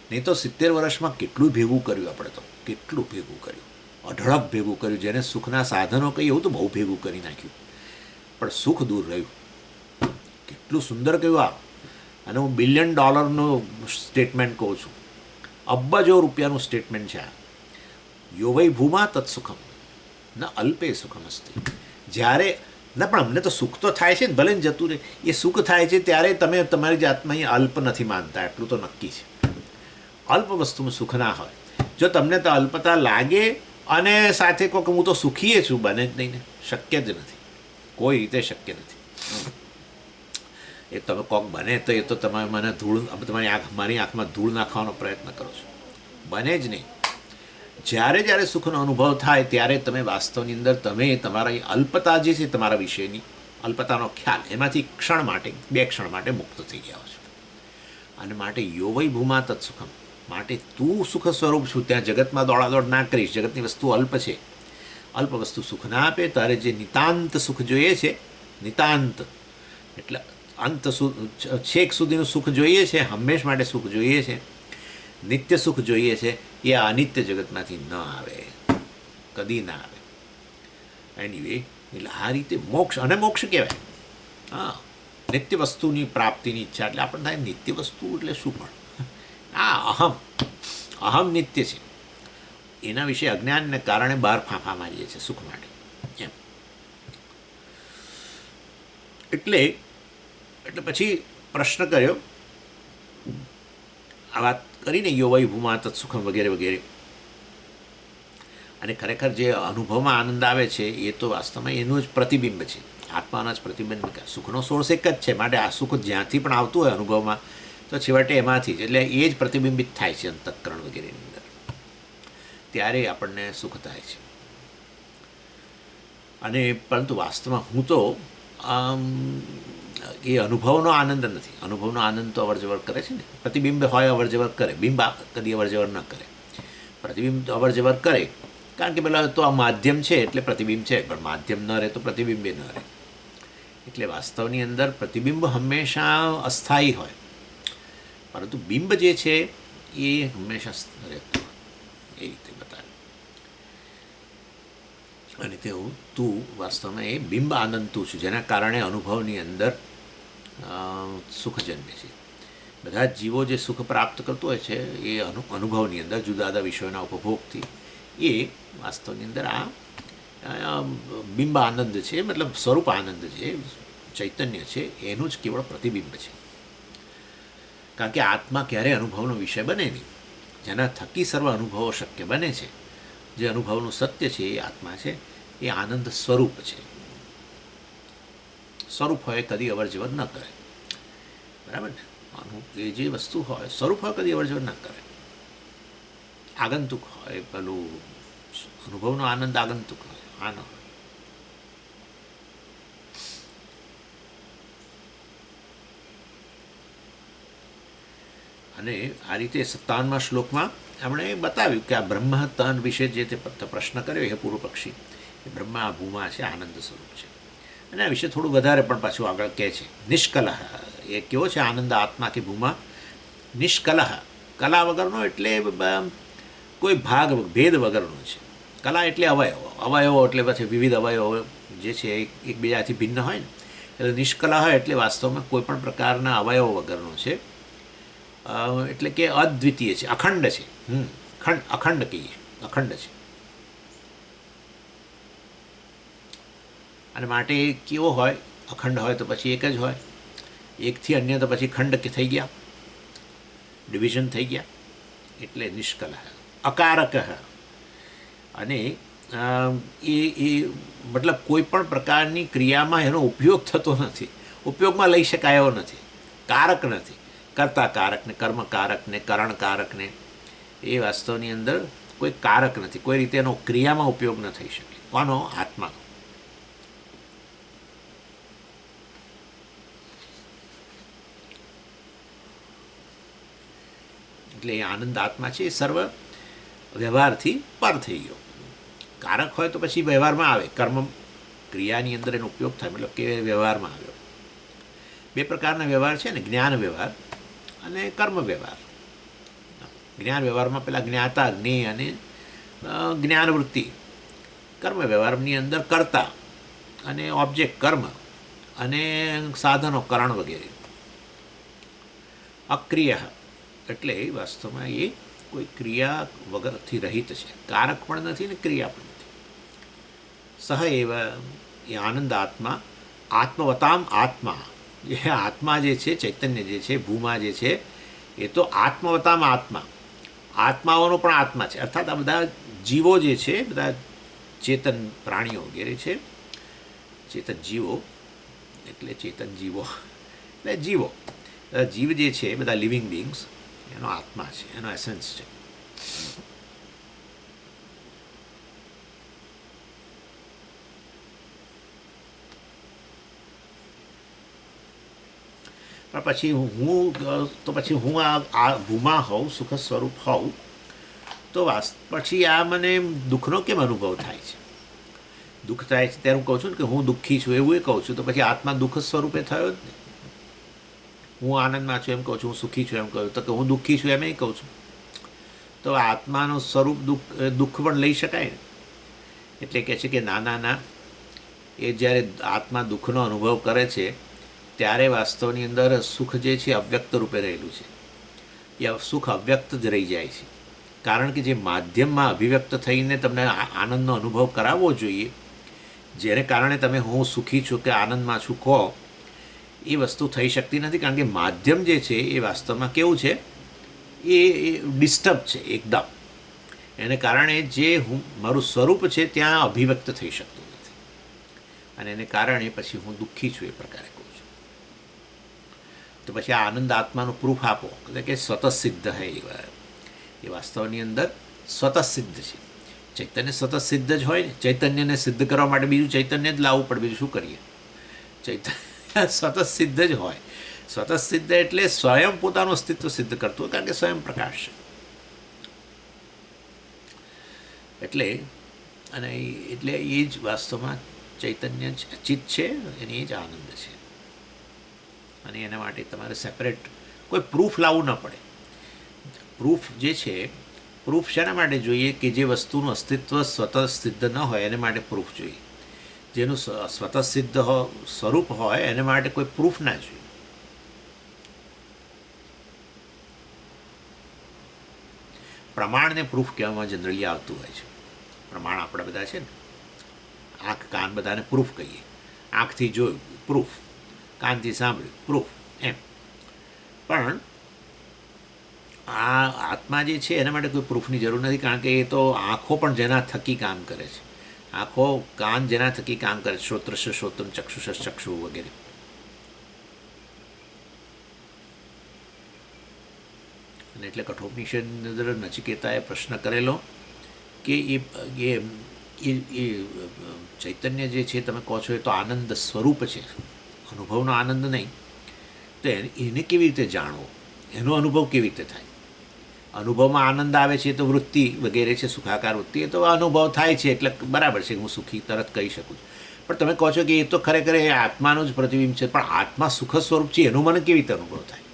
નહીં તો 70 વર્ષમાં કેટલું ભેગું કર્યું આપણે, તો કેટલું ભેગું કર્યું, અઢળક ભેગું કર્યું. જેને સુખના સાધનો કહીએ એવું તો બહુ ભેગું કરી નાખ્યું, પણ સુખ દૂર રહ્યું. કેટલું સુંદર કહ્યું આ. અને હું $1 બિલિયન સ્ટેટમેન્ટ કહું છું, અબજો રૂપિયાનું સ્ટેટમેન્ટ છે આ. યો વૈ ભૂમા તત્સુખમ ન અલ્પે સુખમ અસ્તિ. જ્યારે ના, પણ અમને તો સુખ તો થાય છે ને, ભલે ને જતું રહે. એ સુખ થાય છે ત્યારે તમે તમારી જાતમાં અહીં અલ્પ નથી માનતા, એટલું તો નક્કી છે. અલ્પ વસ્તુમાં સુખ ના હોય. જો તમને તો અલ્પતા લાગે અને સાથે કહો કે હું તો સુખી છું, બને જ નહીં ને, શક્ય જ નથી, કોઈ રીતે શક્ય નથી. એ તમે કોક બને તો એ તો તમે મને ધૂળ, મારી આંખમાં ધૂળ નાખવાનો પ્રયત્ન કરો છો, બને જ નહીં. જ્યારે જ્યારે સુખનો અનુભવ થાય ત્યારે તમે વાસ્તવની અંદર તમે તમારા અલ્પતા જે છે તમારા વિશેની અલ્પતાનો ખ્યાલ, એમાંથી ક્ષણ માટે, 2 ક્ષણ માટે મુક્ત થઈ ગયા છો. અને માટે યો વૈ ભૂમા તત્સુખમ, માટે તું સુખ સ્વરૂપ છું, ત્યાં જગતમાં દોડાદોડ ના કરીશ. જગતની વસ્તુ અલ્પ છે, અલ્પ વસ્તુ સુખ ના આપે. તારે જે નિતાંત સુખ જોઈએ છે, નિતાંત એટલે અંત છેક સુધીનું સુખ જોઈએ છે, હંમેશ માટે સુખ જોઈએ છે, નિત્ય સુખ જોઈએ છે, એ અનિત્ય જગતમાંથી ન આવે, કદી ના આવે. એનીવે, એટલે આ રીતે મોક્ષ, અને મોક્ષ કહેવાય. હા, નિત્ય વસ્તુની પ્રાપ્તિની ઈચ્છા. એટલે આપણને થાય નિત્ય વસ્તુ એટલે શું? પણ આ અહમ નિત્ય છે, એના વિશે અજ્ઞાનને કારણે બહાર ફાંફા મારીએ છીએ સુખ માટે એમ. એટલે પછી પ્રશ્ન કર્યો, આ વાત કરીને યો વૈ ભૂમા તત્સુખમ વગેરે વગેરે. અને ખરેખર જે અનુભવમાં આનંદ આવે છે એ તો વાસ્તવમાં એનું જ પ્રતિબિંબ છે, આત્માના જ પ્રતિબિંબ. સુખનો સોર્સ એક જ છે, માટે આ સુખ જ્યાંથી પણ આવતું હોય અનુભવમાં, તો છેવટે એમાંથી જ, એટલે એ જ પ્રતિબિંબિત થાય છે અંતઃકરણ વગેરેની અંદર, ત્યારે આપણને સુખ થાય છે. અને પરંતુ વાસ્તવમાં હું તો એ અનુભવનો આનંદ નથી. અનુભવનો આનંદ તો અવરજવર કરે છે ને, પ્રતિબિંબ હોય અવરજવર કરે, બિંબ કદી અવરજવર ન કરે. પ્રતિબિંબ તો અવરજવર કરે, કારણ કે પેલા તો આ માધ્યમ છે એટલે પ્રતિબિંબ છે, પણ માધ્યમ ન રહે તો પ્રતિબિંબે ન રહે. એટલે વાસ્તવની અંદર પ્રતિબિંબ હંમેશા અસ્થાયી હોય, પરંતુ બિંબ જે છે એ હંમેશા રહેતું હોય, એ રીતે બતાવે. અને તેવું તું વાસ્તવમાં એ બિંબ આનંદ તું છું, જેના કારણે અનુભવની અંદર સુખ જન્મે છે. બધા જ જીવો જે સુખ પ્રાપ્ત કરતો હોય છે એ અનુભવની અંદર જુદા જુદા વિષયોના ઉપભોગથી, એ વાસ્તવની અંદર આ બિંબ આનંદ છે, મતલબ સ્વરૂપ આનંદ છે, ચૈતન્ય છે, એનું જ કેવળ પ્રતિબિંબ છે. કારણ કે આત્મા ક્યારેય અનુભવનો વિષય બને નહીં, જેના થકી સર્વ અનુભવો શક્ય બને છે. જે અનુભવનું સત્ય છે એ આત્મા છે, એ આનંદ સ્વરૂપ છે. સ્વરૂપ હોય કદી અવરજવર ન કરે, બરાબર ને? એ જે વસ્તુ હોય સ્વરૂપ હોય કદી અવરજવર ન કરે. આગંતુક હોય, પેલું અનુભવનો આનંદ આગંતુક હોય, આ ન હોય. અને આ રીતે 57મા શ્લોકમાં એમણે બતાવ્યું કે આ બ્રહ્મ તન વિશે જે તે પ્રશ્ન કર્યો એ પૂર્વ પક્ષી, એ બ્રહ્મા ભૂમા છે, આનંદ સ્વરૂપ છે. અને આ વિશે થોડું વધારે પણ પાછું આગળ કહે છે. નિષ્કલહ એ કેવો છે આનંદ આત્મા કે ભૂમા? નિષ્કલહ, કલા વગરનો, એટલે કોઈ ભાગ ભેદ વગરનો છે. કલા એટલે અવયવો, અવયવો એટલે પછી વિવિધ અવયવો જે છે એકબીજાથી ભિન્ન હોય ને, એટલે નિષ્કલહ એટલે વાસ્તવમાં કોઈ પણ પ્રકારના અવયવો વગરનો છે. એટલે કે અદ્વિતીય છે, અખંડ છે. અખંડ કહીએ, અખંડ છે. અને માટે કેવો હોય? અખંડ હોય તો પછી એક જ હોય, એકથી અન્ય તો પછી ખંડ થઈ ગયા, ડિવિઝન થઈ ગયા. એટલે નિષ્કલહ, અકારક. અને એ મતલબ કોઈ પણ પ્રકારની ક્રિયામાં એનો ઉપયોગ થતો નથી, ઉપયોગમાં લઈ શકાય એવો નથી, કારક નથી. કર્તા કારકને, કર્મ કારકને, કરણ કારકને, એ વાસ્તવની અંદર કોઈ કારક નથી, કોઈ રીતે એનો ક્રિયામાં ઉપયોગ ન થઈ શકે. કોનો? આત્માનો. એટલે એ આનંદ આત્મા છે, એ સર્વ વ્યવહારથી પર થઈ ગયો. કારક હોય તો પછી વ્યવહારમાં આવે, કર્મ ક્રિયાની અંદર એનો ઉપયોગ થાય, મતલબ કે વ્યવહારમાં આવ્યો. 2 પ્રકારના વ્યવહાર છે ને, જ્ઞાન વ્યવહાર અને કર્મ વ્યવહાર. જ્ઞાન વ્યવહારમાં પેલા જ્ઞાતા, જ્ઞેય અને જ્ઞાન વૃત્તિ. કર્મ વ્યવહારની અંદર કર્તા અને ઓબ્જેક્ટ કર્મ અને સાધનો કરણ વગેરે. અક્રિય એટલે વાસ્તવમાં એ કોઈ ક્રિયા વગરથી રહિત છે, કારક પણ નથી ને ક્રિયા પણ નથી. સહ એવ એ આનંદ આત્મા, આત્મવતામ આત્મા, એ આત્મા જે છે, ચૈતન્ય જે છે, ભૂમા જે છે, એ તો આત્મવતામ આત્મા, આત્માઓનો પણ આત્મા છે. અર્થાત આ બધા જીવો જે છે, બધા ચેતન પ્રાણીઓ વગેરે છે, ચેતન જીવો એટલે ચેતન જીવો એટલે જીવો, જીવ જે છે બધા લિવિંગ બિંગ્સ, એનો આત્મા છે, એનો એસેન્સ છે. પણ પછી હું આ ભૂમા હોઉં, સુખ સ્વરૂપ હોઉં, તો પછી આ મને દુઃખનો કેમ અનુભવ થાય છે? દુઃખ થાય છે ત્યારે હું કહું છું ને કે હું દુઃખી છું, એવું એ કહું છું, તો પછી આત્મા દુઃખ સ્વરૂપે થયો જ ને. હું આનંદમાં છું એમ કહું છું, હું સુખી છું એમ કહું, તો કે હું દુઃખી છું એમ કહું છું, તો આત્માનું સ્વરૂપ દુઃખ પણ લઈ શકાય ને. એટલે કહે છે કે ના, એ જ્યારે આત્મા દુઃખનો અનુભવ કરે છે ત્યારે વાસ્તવની અંદર સુખ જે છે અવ્યક્ત રૂપે રહેલું છે. એ સુખ અવ્યક્ત જ રહી જાય છે, કારણ કે જે માધ્યમમાં અભિવ્યક્ત થઈને તમને આનંદનો અનુભવ કરાવવો જોઈએ, જેને કારણે તમે હું સુખી છું કે આનંદમાં છું કહો, એ વસ્તુ થઈ શકતી નથી. કારણ કે માધ્યમ જે છે એ વાસ્તવમાં કેવું છે, એ ડિસ્ટર્બ છે એકદમ. એને કારણે જે મારું સ્વરૂપ છે ત્યાં અભિવ્યક્ત થઈ શકતું નથી, અને એને કારણે પછી હું દુઃખી છું એ પ્રકારે કહું છું. તો પછી આ આનંદ આત્માનો પ્રૂફ આપો, એટલે કે સ્વતઃસિદ્ધ હૈ, એ વાસ્તવની અંદર સ્વતઃસિદ્ધ છે. ચૈતન્ય સ્વતઃસિદ્ધ જ હોય ને. ચૈતન્યને સિદ્ધ કરવા માટે બીજું ચૈતન્ય જ લાવવું પડે, બીજું શું કરીએ? ચૈતન્ય સ્વતઃસિદ્ધ જ હોય. સ્વતઃસિદ્ધ એટલે સ્વયં પોતાનું અસ્તિત્વ સિદ્ધ કરતું હોય, કારણ કે સ્વયં પ્રકાશ છે. એટલે એ જ વાસ્તવમાં ચૈતન્ય ચિત્ત છે, એની જ આનંદ છે. અને એના માટે તમારે સેપરેટ કોઈ પ્રૂફ લાવવું ન પડે. પ્રૂફ જે છે, પ્રૂફ શેના માટે જોઈએ? કે જે વસ્તુનું અસ્તિત્વ સ્વતઃસિદ્ધ ન હોય એને માટે પ્રૂફ જોઈએ. જેનું સ્વતઃસિદ્ધ સ્વરૂપ હોય એને માટે કોઈ પ્રૂફ ના જોઈએ. પ્રમાણને પ્રૂફ કહેવામાં જનરલી આવતું હોય છે. પ્રમાણ આપણે બધા છે ને, આંખ કાન બધાને પ્રૂફ કહીએ. આંખથી જોયું પ્રૂફ, કાનથી સાંભળ્યું પ્રૂફ, એમ. પણ આ આત્મા જે છે એના માટે કોઈ પ્રૂફની જરૂર નથી, કારણ કે એ તો આંખો પણ જેના થકી કામ કરે છે, આંખો કાન જેના થકી કામ કરે છે, શ્રોત્રશ શ્રોત્રમ, ચક્ષુષ ચક્ષુ વગેરે. અને એટલે કઠોપનિષદની અંદર નચિકેતાએ પ્રશ્ન કરેલો કે એ ચૈતન્ય જે છે તમે કહો છો એ તો આનંદ સ્વરૂપ છે, અનુભવનો આનંદ નહીં, તો એને કેવી રીતે જાણવો? એનો અનુભવ કેવી રીતે થાય? અનુભવમાં આનંદ આવે છે તો વૃત્તિ વગેરે છે, સુખાકાર વૃત્તિ, એ તો અનુભવ થાય છે એટલે બરાબર છે, હું સુખી તરત કહી શકું છું. પણ તમે કહો છો કે એ તો ખરેખર એ આત્માનું જ પ્રતિબિંબ છે, પણ આત્મા સુખ સ્વરૂપ છે એનું મને કેવી રીતે અનુભવ થાય?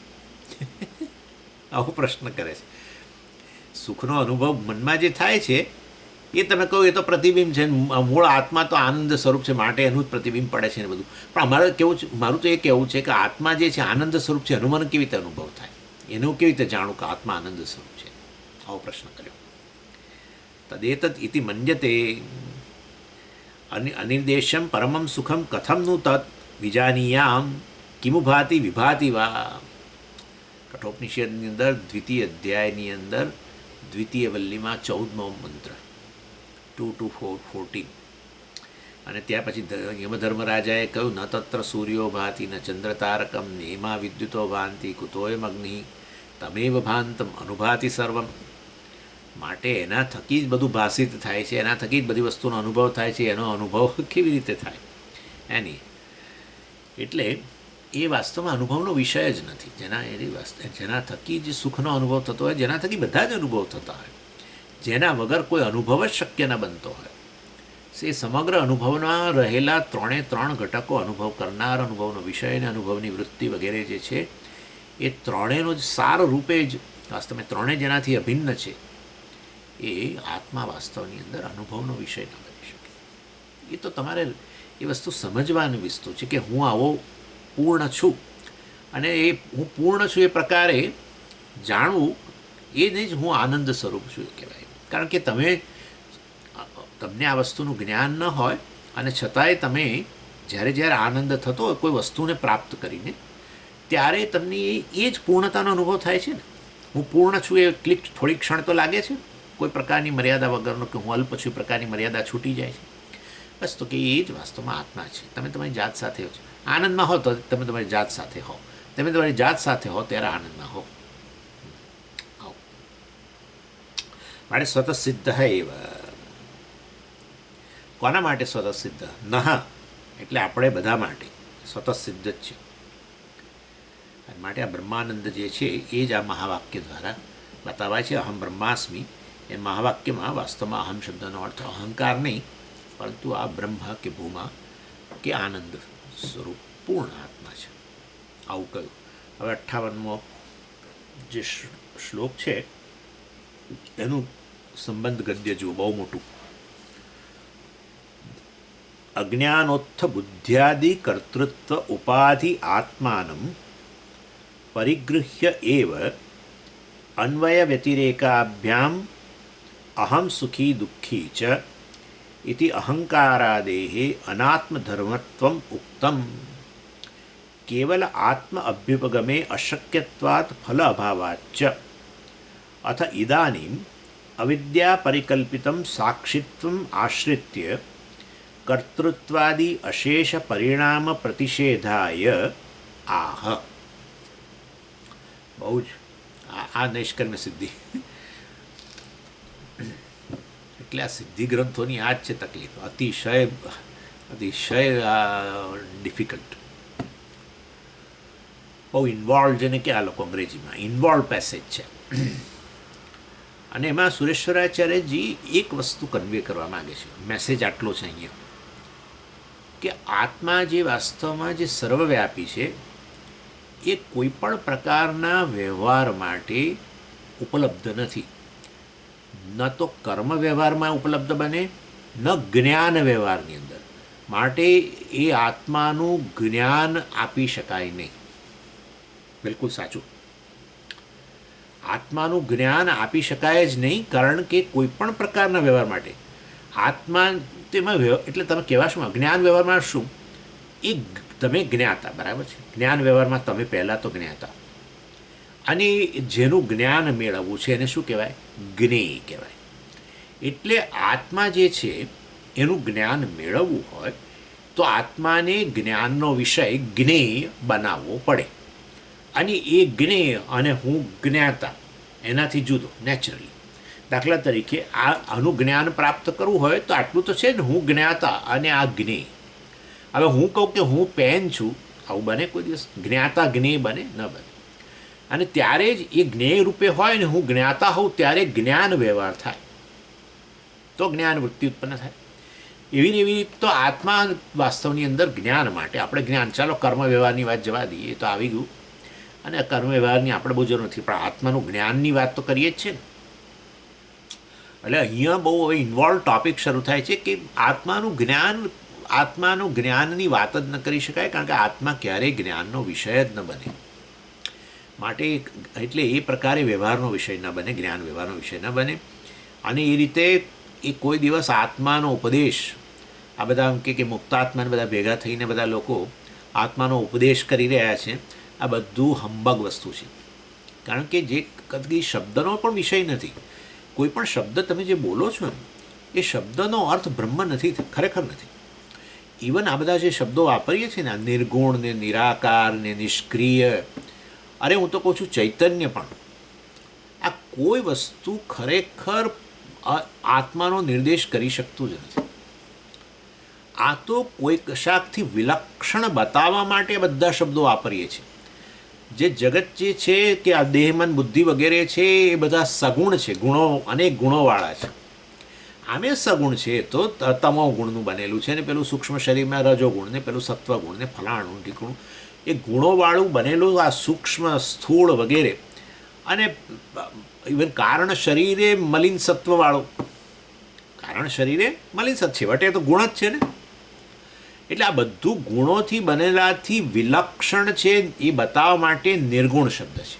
આવો પ્રશ્ન કરે છે. સુખનો અનુભવ મનમાં જે થાય છે એ તમે કહો એ તો પ્રતિબિંબ છે, મૂળ આત્મા તો આનંદ સ્વરૂપ છે, માટે એનું જ પ્રતિબિંબ પડે છે ને બધું. પણ મારું તો એ કહેવું છે કે આત્મા જે છે આનંદ સ્વરૂપ છે, એનું મને કેવી રીતે અનુભવ થાય? એનું કેવી રીતે જાણું કે આત્મા આનંદ સ્વરૂપ છે? આવો પ્રશ્ન કર્યો. તદેતત ઇતિ મન્યતે અનિર્દેશમ પરમમ સુખમ કથમનું તત્ વિજાનીયામ કિમુ ભાતિ વિભાતિ વા. કઠોપનિષદની અંદર દ્વિતીય અધ્યાયની અંદર દ્વિતીય વલ્લીમાં 14મો મંત્ર 2 to 14. અને ત્યાં પછી યમધર્મરાજાએ કહ્યું, ન તત્ર સૂર્યો ભાતિ ન ચંદ્ર તારકમ નેમા વિદ્યુતો ભાંતિ કુતોયમ અગ્નિ તમેવ ભાંતમ અનુભાતિ સર્વમ. માટે એના થકી જ બધું ભાષિત થાય છે, એના થકી જ બધી વસ્તુનો અનુભવ થાય છે. એનો અનુભવ કેવી રીતે થાય એની? એટલે એ વાસ્તવમાં અનુભવનો વિષય જ નથી. જેના થકી જ સુખનો અનુભવ થતો હોય, જેના થકી બધા જ અનુભવ થતા હોય, જેના વગર કોઈ અનુભવ જ શક્ય ન બનતો હોય. એ સમગ્ર અનુભવમાં રહેલા 3 ઘટકો, અનુભવ કરનાર, અનુભવનો વિષય અને અનુભવની વૃત્તિ વગેરે જે છે, એ ત્રણેયનો જ સાર રૂપે જ વાસ્તવમાં ત્રણેય જેનાથી અભિન્ન છે, એ આત્મા વાસ્તવની અંદર અનુભવનો વિષય ન બની શકે. એ તો તમારે એ વસ્તુ સમજવાની વસ્તુ છે કે હું આવો પૂર્ણ છું, અને એ હું પૂર્ણ છું એ પ્રકારે જાણવું, એ નહીં જ હું આનંદ સ્વરૂપ છું એ કહેવાય. કારણ કે તમને આ વસ્તુનું જ્ઞાન ન હોય અને છતાંય તમે જ્યારે જ્યારે આનંદ થતો હોય કોઈ વસ્તુને પ્રાપ્ત કરીને, ત્યારે તમને એ જ પૂર્ણતાનો અનુભવ થાય છે ને. હું પૂર્ણ છું એ થોડી ક્ષણ તો લાગે છે, કોઈ પ્રકારની મર્યાદા વગરનો, કે હું અલ્પ છું એ પ્રકારની મર્યાદા છૂટી જાય છે. બસ તો કે એ જ વાસ્તવમાં આત્મા છે. તમે તમારી જાત સાથે હો છો. આનંદમાં હો તો તમે તમારી જાત સાથે હો, તમે તમારી જાત સાથે હો ત્યારે આનંદમાં હો. માટે સ્વતઃ સિદ્ધ એવ. કોના માટે સ્વતઃ સિદ્ધ? નહ એટલે આપણે બધા માટે સ્વતઃ સિદ્ધ જ છે. અને માટે આ બ્રહ્માનંદ જે છે એ જ આ મહાવાક્ય દ્વારા બતાવાય છે. અહમ બ્રહ્માસ્મિ એ મહાવાક્યમાં વાસ્તવમાં અહમ શબ્દનો અર્થ અહંકાર નહીં, પરંતુ આ બ્રહ્મ કે ભૂમા કે આનંદ સ્વરૂપ પૂર્ણ આત્મા છે. આવું કહ્યું. હવે 58મો જે શ્લોક છે એનું સંબંધ ગદ્ય જુઓ, બહુ મોટું. અજ્ઞાનોત્થ બુદ્ધ્યાદિ કર્તૃત્વ ઉપાધિ આત્માનમ પરિગૃહ્ય એવ અન્વય વ્યતિરેકાભ્યામ અહમ સુખી દુઃખી ચ ઇતિ અહંકારાદેહે અનાત્મધર્મત્વમ ઉક્તમ. કેવલ આત્મ અભ્યુપગમે અશક્યત્વાત ફલ અભાવાચ્ચ અથ ઇદાનીમ અવિદ્યા પરિકલ્પિતમ સાક્ષિત્વમ આશ્રિત્ય કર્તૃત્વાદિ અશેષ પરિણામ પ્રતિષેધાય આહ. બહુ જ આ નૈષ્કર્મ્ય સિદ્ધિ એટલે આ સિદ્ધિ ગ્રંથોની આ જ છે તકલીફ. અતિશય ડિફિકલ્ટ, બહુ ઇન્વોલ્વ, જેને કે આ લોકો અંગ્રેજીમાં ઇન્વોલ્વ પેસેજ છે. અને એમાં સુરેશ્વરાચાર્યજી એક વસ્તુ કન્વે કરવા માગે છે. મેસેજ આટલો છે અહીંયા કે આત્મા જે વાસ્તવમાં જે સર્વવ્યાપી છે એ કોઈ પણ પ્રકારના વ્યવહાર માટે ઉપલબ્ધ નથી. ન તો કર્મ વ્યવહારમાં ઉપલબ્ધ બને, ન જ્ઞાન વ્યવહારની અંદર. માટે એ આત્માનું જ્ઞાન આપી શકાય નહીં. બિલકુલ સાચું. આત્માનું જ્ઞાન આપી શકાય જ નહીં, કારણ કે કોઈ પણ પ્રકારના વ્યવહાર માટે આત્મા તેમાં એટલે તમે કહેવા શું જ્ઞાન વ્યવહારમાં શું? એ તમે જ્ઞાતા, બરાબર છે. જ્ઞાન વ્યવહારમાં તમે પહેલાં તો જ્ઞાતા, અને જેનું જ્ઞાન મેળવવું છે એને શું કહેવાય? જ્ઞેય કહેવાય. એટલે આત્મા જે છે એનું જ્ઞાન મેળવવું હોય તો આત્માને જ્ઞાનનો વિષય જ્ઞેય બનાવવો પડે. અને એ જ્ઞેય અને હું જ્ઞાતા એનાથી જુદો નેચરલી. દાખલા તરીકે આનું જ્ઞાન પ્રાપ્ત કરવું હોય તો આટલું તો છે ને, હું જ્ઞાતા અને આ જ્ઞેય. હવે હું કહું કે હું પેન છું, આવું બને કોઈ દિવસ? જ્ઞાતા જ્ઞેય બને? ન બને. અને ત્યારે જ એ જ્ઞેય રૂપે હોય ને હું જ્ઞાતા હોઉં ત્યારે જ્ઞાન વ્યવહાર થાય, તો જ્ઞાન વૃત્તિ ઉત્પન્ન થાય. એવી રીતે તો આત્મા વાસ્તવની અંદર જ્ઞાન માટે આપણે જ્ઞાન, ચાલો કર્મ વ્યવહારની વાત જવા દઈએ, એ તો આવી ગયું, અને કર્મ વ્યવહારની આપણે બહુ જરૂર નથી, પણ આત્માનું જ્ઞાનની વાત તો કરીએ જ છે ને. એટલે અહીંયા બહુ હવે ઇન્વોલ્વ ટોપિક શરૂ થાય છે કે આત્માનું જ્ઞાનની વાત જ ન કરી શકાય, કારણ કે આત્મા ક્યારેય જ્ઞાનનો વિષય જ ન બને. માટે એટલે એ પ્રકારે વ્યવહારનો વિષય ન બને, જ્ઞાન વ્યવહારનો વિષય ન બને. અને એ રીતે એ કોઈ દિવસ આત્માનો ઉપદેશ, આ બધા એમ કે મુક્તાત્માને બધા ભેગા થઈને બધા લોકો આત્માનો ઉપદેશ કરી રહ્યા છે, આ બધું હંબગ વસ્તુ છે. કારણ કે જે કદી શબ્દનો પણ વિષય નથી. કોઈ પણ શબ્દ તમે જે બોલો છો એ શબ્દનો અર્થ બ્રહ્મ નથી, ખરેખર નથી. ઇવન આ બધા જે શબ્દો વાપરીએ છીએ ને, નિર્ગુણ ને નિરાકાર ને નિષ્ક્રિય, અરે હું તો કહું છું ચૈતન્ય પણ, આ કોઈ વસ્તુ ખરેખર આત્માનો નિર્દેશ કરી શકતું જ નથી. આ તો કોઈ કશાકથી વિલક્ષણ બતાવવા માટે બધા શબ્દો વાપરીએ છીએ. જે જગત જે છે કે આ દેહ મન બુદ્ધિ વગેરે છે એ બધા સગુણ છે, ગુણો, અનેક ગુણોવાળા છે. આમે સગુણ છે તો તમો ગુણનું બનેલું છે, ને પેલું સૂક્ષ્મ શરીરમાં રજોગુણ, ને પેલું સત્વગુણ, ને ફલાણું ઢીકણું, એ ગુણોવાળું બનેલું આ સૂક્ષ્મ સ્થૂળ વગેરે. અને ઇવન કારણ શરીરે મલિન સત્વવાળું, કારણ શરીરે મલિન સત્વ, છેવટે તો ગુણ જ છે ને. એટલે આ બધું ગુણોથી બનેલાથી વિલક્ષણ છે એ બતાવવા માટે નિર્ગુણ શબ્દ છે.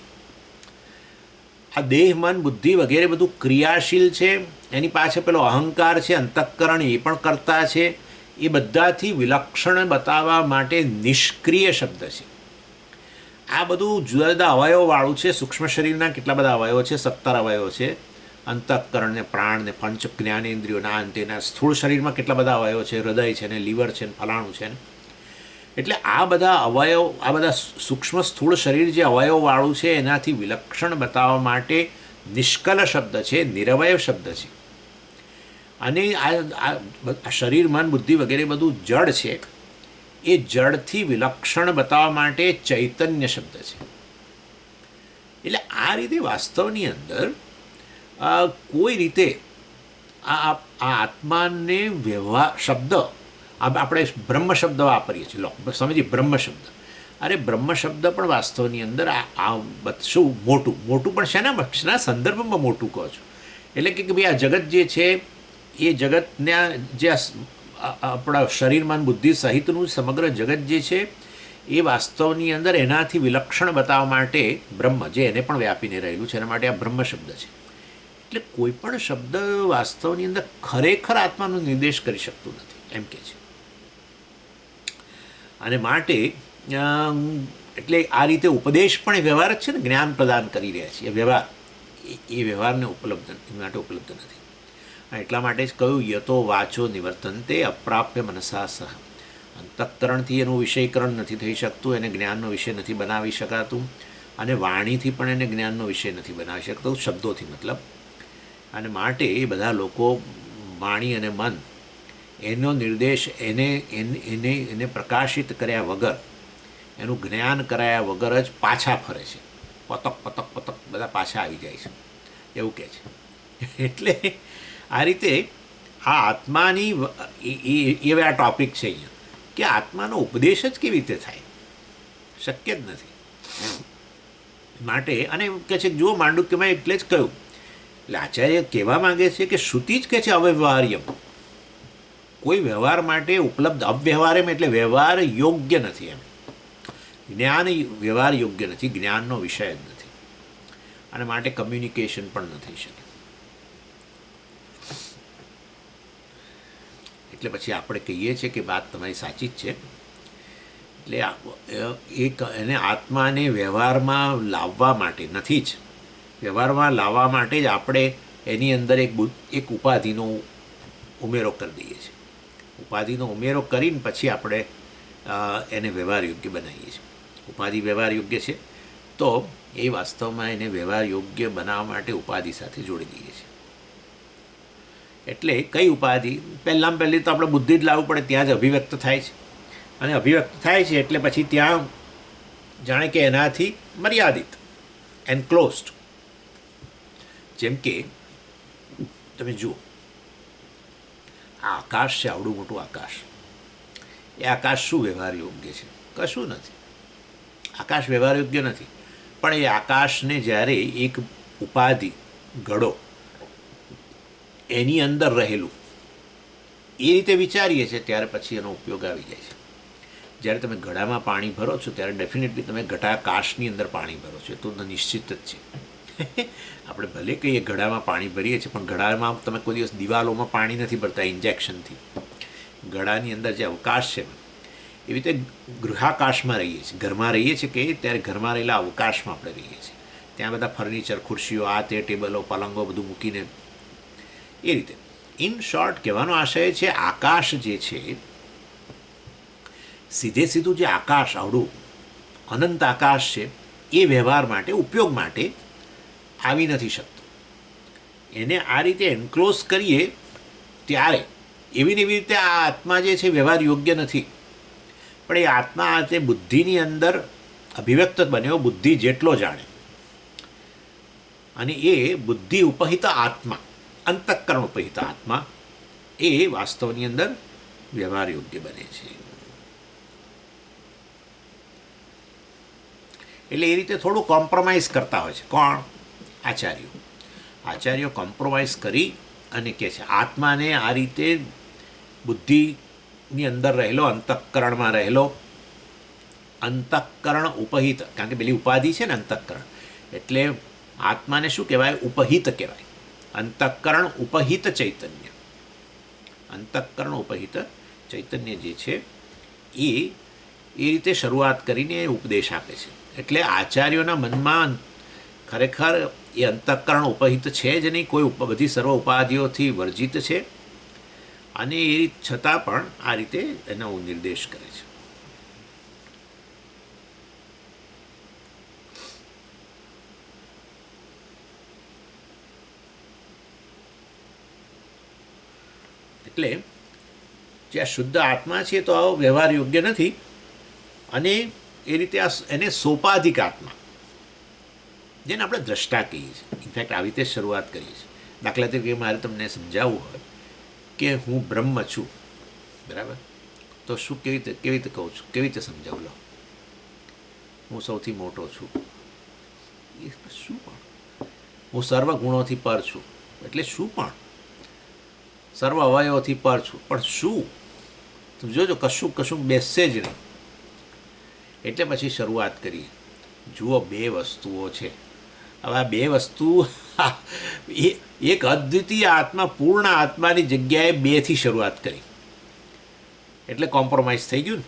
આ દેહ મન બુદ્ધિ વગેરે બધું ક્રિયાશીલ છે, એની પાછળ પેલો અહંકાર છે, અંતઃકરણ, એ પણ કરતા છે, એ બધાથી વિલક્ષણ બતાવવા માટે નિષ્ક્રિય શબ્દ છે. આ બધું જુદા જુદા અવયવવાળું છે. સૂક્ષ્મ શરીરના કેટલા બધા અવયવો છે, 17 અવયવો છે. અંતઃકરણ ને પ્રાણ ને પંચ જ્ઞાનેન્દ્રિયોના અંતેના. સ્થૂળ શરીરમાં કેટલા બધા અવયવો છે, હૃદય છે ને લીવર છે ને ફલાણું છે ને. એટલે આ બધા અવયવ, આ બધા સૂક્ષ્મ સ્થૂળ શરીર જે અવયવવાળું છે એનાથી વિલક્ષણ બતાવવા માટે નિષ્કલ શબ્દ છે, નિરવયવ શબ્દ છે. અને આ શરીર, મન, બુદ્ધિ વગેરે બધું જડ છે. એ જડથી વિલક્ષણ બતાવવા માટે ચૈતન્ય શબ્દ છે. એટલે આ રીતે વાસ્તવની અંદર કોઈ રીતે આ આત્માને વ્યવહાર શબ્દ, આપણે બ્રહ્મ શબ્દ વાપરીએ છીએ. લો સમજીએ, બ્રહ્મ શબ્દ. અરે બ્રહ્મ શબ્દ પણ વાસ્તવની અંદર આ શું મોટું પણ શેના સંદર્ભમાં મોટું કહો છો? એટલે કે ભાઈ આ જગત જે છે એ જગતના જે આપણા શરીર, મન, બુદ્ધિ સહિતનું સમગ્ર જગત જે છે એ વાસ્તવની અંદર એનાથી વિલક્ષણ બતાવવા માટે બ્રહ્મ, જે એને પણ વ્યાપીને રહેલું છે, એના માટે આ બ્રહ્મ શબ્દ છે. એટલે કોઈ પણ શબ્દ વાસ્તવની અંદર ખરેખર આત્માનો નિર્દેશ કરી શકતું નથી, એમ કે છે. અને માટે એટલે આ રીતે ઉપદેશ પણ એ વ્યવહાર જ છે ને, જ્ઞાન પ્રદાન કરી રહ્યા છે. એ વ્યવહાર, એ વ્યવહારને માટે ઉપલબ્ધ નથી. એટલા માટે જ કહ્યું, યતો વાચો નિવર્તન્તે અપ્રાપ્ય મનસા સહ. અંતઃકરણથી એનું વિષયકરણ નથી થઈ શકતું, એને જ્ઞાનનો વિષય નથી બનાવી શકાતું. અને વાણીથી પણ એને જ્ઞાનનો વિષય નથી બનાવી શકતું, શબ્દોથી મતલબ. અને માટે એ બધા લોકો વાણી અને મન એનો નિર્દેશ એને પ્રકાશિત કર્યા વગર, એનું જ્ઞાન કરાયા વગર જ પાછા ફરે છે. પતક બધા પાછા આવી જાય છે, એવું કહે છે. એટલે આ રીતે આ આત્માની એવા આ ટૉપિક છે અહીંયા, કે આત્માનો ઉપદેશ જ કેવી રીતે થાય? શક્ય જ નથી. માટે અને કહે છે, જુઓ માંડુક્યમાં એટલે જ કહ્યું. એટલે આચાર્ય કહેવા માગે છે કે શ્રુતિ જ કહે છે અવ્યવહાર્યમ. કોઈ વ્યવહાર માટે ઉપલબ્ધ, અવ્યવહાર્યમ એટલે વ્યવહાર યોગ્ય નથી એમ. જ્ઞાન વ્યવહાર યોગ્ય નથી, જ્ઞાનનો વિષય જ નથી. અને માટે કમ્યુનિકેશન પણ ન થઈ શકે. એટલે પછી આપણે કહીએ છીએ કે વાત તમારી સાચી જ છે. એટલે એને આત્માને વ્યવહારમાં લાવવા માટે નથી જ, વ્યવહારમાં લાવવા માટે જ આપણે એની અંદર એક ઉપાધિનો ઉમેરો કરી દઈએ છીએ. ઉપાધિનો ઉમેરો કરીને પછી આપણે એને વ્યવહાર યોગ્ય બનાવીએ છીએ. ઉપાધિ વ્યવહાર યોગ્ય છે, તો એ વાસ્તવમાં એને વ્યવહાર યોગ્ય બનાવવા માટે ઉપાધિ સાથે જોડી દઈએ છીએ. એટલે કઈ ઉપાધિ? પહેલાં પહેલી તો આપણે બુદ્ધિ જ લાવવું પડે, ત્યાં જ અભિવ્યક્ત થાય છે. અને અભિવ્યક્ત થાય છે એટલે પછી ત્યાં જાણે કે એનાથી મર્યાદિત, એન્ક્લોઝડ. જેમ કે તમે જુઓ, આ આકાશ છે, આવડું મોટું આકાશ. એ આકાશ શું વ્યવહાર યોગ્ય છે? કશું નથી. આકાશ વ્યવહાર યોગ્ય નથી. પણ એ આકાશને જ્યારે એક ઉપાધિ, ઘડો, એની અંદર રહેલું એ રીતે વિચારીએ છીએ, ત્યારે પછી એનો ઉપયોગ આવી જાય છે. જ્યારે તમે ઘડામાં પાણી ભરો છો ત્યારે ડેફિનેટલી તમે ઘટાકાશની અંદર પાણી ભરો છો, તો નિશ્ચિત જ છે. આપણે ભલે કહીએ ઘડામાં પાણી ભરીએ છીએ, પણ ઘડામાં તમે કોઈ દિવસ દિવાલોમાં પાણી નથી ભરતા ઇન્જેક્શનથી. ઘડાની અંદર જે અવકાશ છે, એવી રીતે ગૃહાકાશમાં રહીએ છીએ, ઘરમાં રહીએ છીએ કે ત્યારે ઘરમાં રહેલા અવકાશમાં આપણે રહીએ છીએ. ત્યાં બધા ફર્નિચર, ખુરશીઓ, આ તે ટેબલો, પલંગો બધું મૂકીને એ રીતે. ઇન શોર્ટ કહેવાનો આશય છે, આકાશ જે છે, સીધે સીધું જે આકાશ, આવડું અનંત આકાશ છે, એ વ્યવહાર માટે, ઉપયોગ માટે આવી નથી શકતું. એને આ રીતે એન્ક્લોઝ કરીએ ત્યારે એવી ને એવી રીતે આ આત્મા જે છે વ્યવહાર યોગ્ય નથી. પણ એ આત્મા આ તે બુદ્ધિની અંદર અભિવ્યક્ત બન્યો, બુદ્ધિ જેટલો જાણે. અને એ બુદ્ધિ ઉપહિત આત્મા, અંતઃકરણ ઉપહિત આત્મા, એ વાસ્તવની અંદર વ્યવહાર યોગ્ય બને છે. એટલે એ રીતે થોડું કોમ્પ્રોમાઇઝ કરતા હોય છે. કોણ? આચાર્યો કોમ્પ્રોમાઇઝ કરી અને કહે છે આત્માને આ રીતે બુદ્ધિની અંદર રહેલો, અંતઃકરણમાં રહેલો, અંતઃકરણ ઉપહિત, કારણ કે પેલી ઉપાધિ છે ને અંતઃકરણ, એટલે આત્માને શું કહેવાય? ઉપહિત કહેવાય. અંતઃકરણ ઉપહિત ચૈતન્ય, અંતઃકરણ ઉપહિત ચૈતન્ય જે છે એ રીતે શરૂઆત કરીને ઉપદેશ આપે છે. એટલે આચાર્યોના મનમાં ખરેખર એ અંતઃકરણ ઉપહિત છે જ નહીં, કોઈ બધી સર્વ ઉપાધિઓથી વર્જિત છે, અને એ છતાં પણ આ રીતે એનો નિર્દેશ કરે છે. એટલે જે આ શુદ્ધ આત્મા છે તો આ વ્યવહાર યોગ્ય નથી, અને એ રીતે એને સોપાધિક આત્મા, જેને આપણે દ્રષ્ટા કહીએ છીએ, ઇનફેક્ટ આવી રીતે શરૂઆત કરીએ છીએ. દાખલા તરીકે મારે તમને સમજાવવું હોય કે હું બ્રહ્મ છું, બરાબર, તો શું કેવી રીતે કહું છું, કેવી રીતે સમજાવું? લો, હું સૌથી મોટો છું, એ શું પણ? હું સર્વ ગુણોથી પર છું, એટલે શું પણ? સર્વ અવયવોથી પર છું, પણ શું? તમે જોજો, કશું બેસશે જ નહીં. એટલે પછી શરૂઆત કરીએ. જુઓ, બે વસ્તુઓ છે. હવે આ બે વસ્તુ એક અદ્વિતીય આત્મા, પૂર્ણ આત્માની જગ્યાએ બેથી શરૂઆત કરી, એટલે કોમ્પ્રોમાઇઝ થઈ ગયું ને.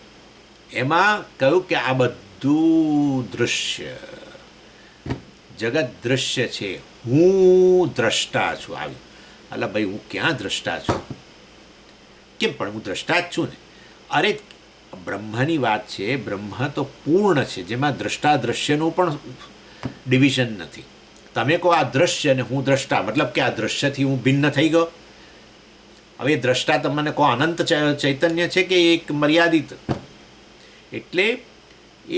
એમાં કહ્યું કે આ બધું દૃશ્ય, જગત દૃશ્ય છે, હું દ્રષ્ટા છું. આવ્યું, અલા ભાઈ, હું ક્યાં દ્રષ્ટા છું? કેમ પણ હું દ્રષ્ટા જ છું ને. અરે, બ્રહ્મની વાત છે. બ્રહ્મ તો પૂર્ણ છે, જેમાં દ્રષ્ટા દ્રશ્યનું પણ ડિવિઝન નથી. તમે કહો આ દ્રશ્ય ને હું દ્રષ્ટા, મતલબ કે આ દ્રશ્યથી હું ભિન્ન થઈ ગયો. હવે દ્રષ્ટા તમને કહો અનંત ચૈતન્ય છે કે એક મર્યાદિત? એટલે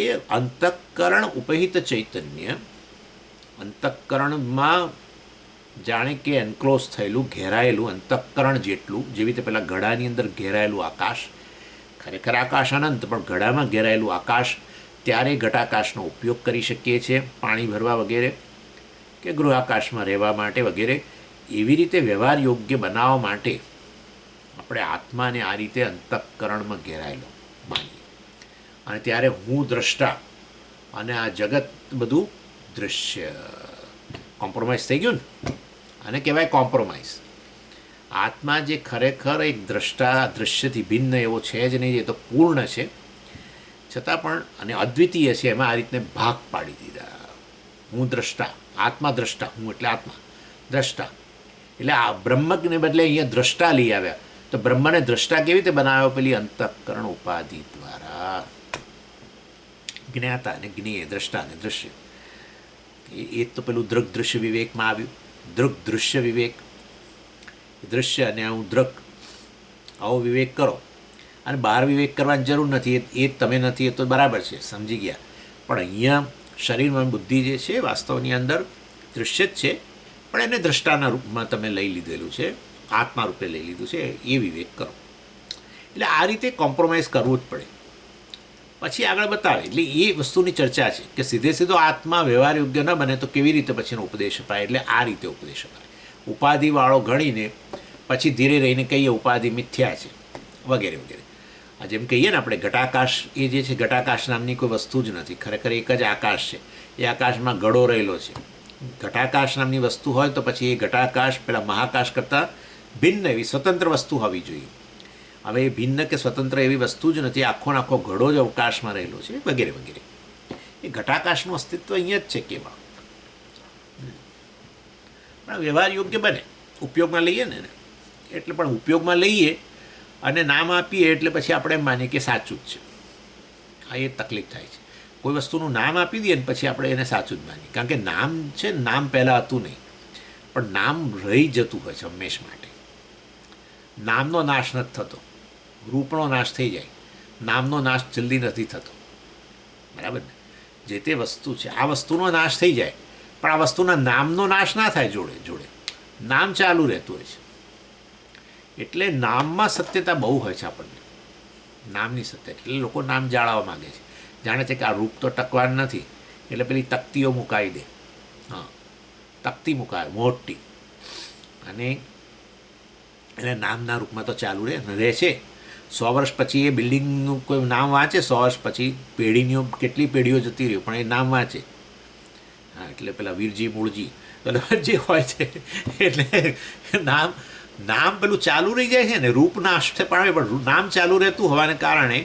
એ અંતઃકરણ ઉપહિત ચૈતન્ય, અંતઃકરણમાં જાણે કે એન્ક્લોઝ થયેલું, ઘેરાયેલું અંતઃકરણ જેટલું, જેવી રીતે પેલા ઘડાની અંદર ઘેરાયેલું આકાશ, ખરેખર આકાશ અનંત, પણ ઘડામાં ઘેરાયેલું આકાશ, ત્યારે ઘટાકાશનો ઉપયોગ કરી શકીએ છીએ પાણી ભરવા વગેરે, કે ગૃહાકાશમાં રહેવા માટે વગેરે. એવી રીતે વ્યવહાર યોગ્ય બનાવવા માટે આપણે આત્માને આ રીતે અંતઃકરણમાં ઘેરાયેલો માનીએ, અને ત્યારે હું દ્રષ્ટા અને આ જગત બધું દૃશ્ય. કોમ્પ્રોમાઇઝ થઈ ગયું ને, અને કહેવાય કોમ્પ્રોમાઇઝ. આત્મા જે ખરેખર એક દ્રષ્ટા દૃશ્યથી ભિન્ન એવો છે જ નહીં, એ તો પૂર્ણ છે, છતાં પણ અને અદ્વિતીય છે, એમાં આ રીતને ભાગ પાડી દીધા. હું દ્રષ્ટા, આત્મા દ્રષ્ટા, હું એટલે આત્મા દ્રષ્ટા. એટલે આ બ્રહ્મને બદલે અહીંયા દ્રષ્ટા લઈ આવ્યા. તો બ્રહ્મને દ્રષ્ટા કેવી રીતે બનાવ્યો? પેલી અંતઃકરણ ઉપાધિ દ્વારા. જ્ઞાતા અને જ્ઞેય, દ્રષ્ટા અને દૃશ્ય, એ તો પેલું દૃગ દૃશ્ય વિવેકમાં આવ્યું. દૃગ દૃશ્ય વિવેક, દૃશ્ય અને હું દૃગ, આવો વિવેક કરો. અને બહાર વિવેક કરવાની જરૂર નથી, એ તમે નથી, એ તો બરાબર છે, સમજી ગયા. પણ અહીંયા શરીરમાં બુદ્ધિ જે છે વાસ્તવની અંદર દૃશ્ય જ છે, પણ એને દ્રષ્ટાના રૂપમાં તમે લઈ લીધેલું છે, આત્મા રૂપે લઈ લીધું છે, એ વિવેક કરો. એટલે આ રીતે કોમ્પ્રોમાઇઝ કરવું જ પડે. પછી આગળ બતાવે, એટલે એ વસ્તુની ચર્ચા છે કે સીધો આત્મા વ્યવહાર યોગ્ય ન બને તો કેવી રીતે પછીનો ઉપદેશ અપાય. એટલે આ રીતે ઉપદેશ અપાય, ઉપાધિવાળો ગણીને પછી ધીરે રહીને કહીએ ઉપાધિ મિથ્યા છે વગેરે વગેરે. આ જેમ કહીએ ને આપણે ઘટાકાશ, એ જે છે ઘટાકાશ નામની કોઈ વસ્તુ જ નથી, ખરેખર એક જ આકાશ છે. એ આકાશમાં ઘડો રહેલો છે. ઘટાકાશ નામની વસ્તુ હોય તો પછી એ ઘટાકાશ પેલા મહાકાશ કરતાં ભિન્ન એવી સ્વતંત્ર વસ્તુ હોવી જોઈએ. હવે એ ભિન્ન કે સ્વતંત્ર એવી વસ્તુ જ નથી, આખો ઘડો જ અવકાશમાં રહેલો છે વગેરે વગેરે. એ ઘટાકાશનું અસ્તિત્વ અહીંયા જ છે કેવળ. પણ વ્યવહાર યોગ્ય બને, ઉપયોગમાં લઈએ ને, એટલે પણ ઉપયોગમાં લઈએ અને નામ આપીએ એટલે પછી આપણે એમ માનીએ કે સાચું જ છે. આ એ તકલીફ થાય છે. કોઈ વસ્તુનું નામ આપી દઈએ ને પછી આપણે એને સાચું જ માનીએ, કારણ કે નામ છે, નામ પહેલાં હતું નહીં, પણ નામ રહી જતું હોય છે હંમેશ માટે. નામનો નાશ નથી થતો, રૂપનો નાશ થઈ જાય, નામનો નાશ જલ્દી નથી થતો, બરાબર ને. જે તે વસ્તુ છે, આ વસ્તુનો નાશ થઈ જાય, પણ આ વસ્તુના નામનો નાશ ના થાય, જોડે જોડે નામ ચાલુ રહેતું હોય છે. એટલે નામમાં સત્યતા બહુ હોય છે આપણને, નામની સત્ય. એટલે લોકો નામ જાળવવા માગે છે, જાણે છે કે આ રૂપ તો ટકવાનું નથી, એટલે પેલી તકતીઓ મુકાવી દે. હા, તકતી મુકાવે મોટી, અને એટલે નામના રૂપમાં તો ચાલુ રહે છે. 100 વર્ષ પછી એ બિલ્ડિંગનું કોઈ નામ વાંચે, 100 વર્ષ પછી પેઢીની કેટલી પેઢીઓ જતી રહ્યું, પણ એ નામ વાંચે. હા, એટલે પેલા વીરજી મૂળજી જે હોય છે, એટલે નામ નામ પેલું ચાલુ રહી જાય છે ને, રૂપ નાશ પામે પણ નામ ચાલુ રહેતું હોવાને કારણે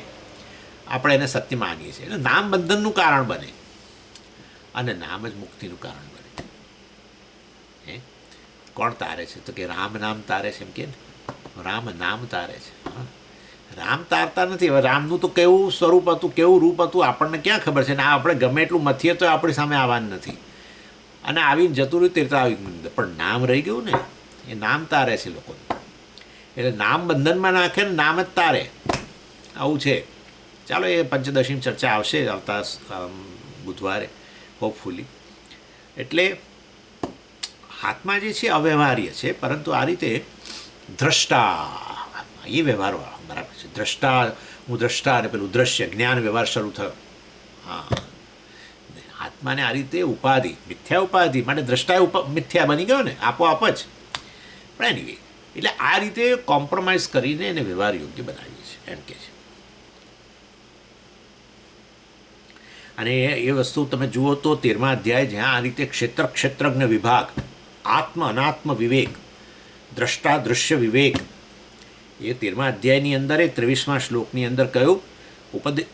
આપણે એને સત્ય માનીએ છીએ. એટલે નામ બંધનનું કારણ બને અને નામ જ મુક્તિનું કારણ બને. હે કોણ તારે છે? તો કે રામ નામ તારે છે. એમ કે રામ નામ તારે છે. રામ તારતા નથી. હવે રામનું તો કેવું સ્વરૂપ હતું, કેવું રૂપ હતું, આપણને ક્યાં ખબર છે ને. આપણે ગમે એટલું મથીએ તો આપણી સામે આવવાનું નથી, અને આવીને જતું રહ્યું તીર્થ આવી, પણ નામ રહી ગયું ને, એ નામ તારે છે લોકોને. એટલે નામ બંધનમાં નાખે ને નામ જ તારે, આવું છે. ચાલો, એ પંચદશીમ ચર્ચા આવશે આવતા બુધવારે હોપફુલી. એટલે આત્મા જે છે અવ્યવહાર્ય છે, પરંતુ આ રીતે દ્રષ્ટા એ વ્યવહાર બરાબર છે. દ્રષ્ટા, હું દ્રષ્ટા, અને પેલું દ્રશ્ય જ્ઞાન વ્યવહાર શરૂ થયો. હા, આત્માને આ રીતે ઉપાધિ, મિથ્યા ઉપાધિ માટે દ્રષ્ટા મિથ્યા બની ગયો ને આપોઆપ જ. પણ એનીવે, એટલે આ રીતે કોમ્પ્રોમાઇઝ કરીને એને વ્યવહાર યોગ્ય બનાવીએ છીએ એમ કે છે. અને એ વસ્તુ તમે જુઓ તો 13મા અધ્યાય, જ્યાં આ રીતે ક્ષેત્ર ક્ષેત્રજ્ઞ વિભાગ, આત્મ અનાત્મ વિવેક, દ્રષ્ટા દૃશ્ય વિવેક, એ 13મા અધ્યાયની અંદર એ 23મા શ્લોકની અંદર કહ્યું,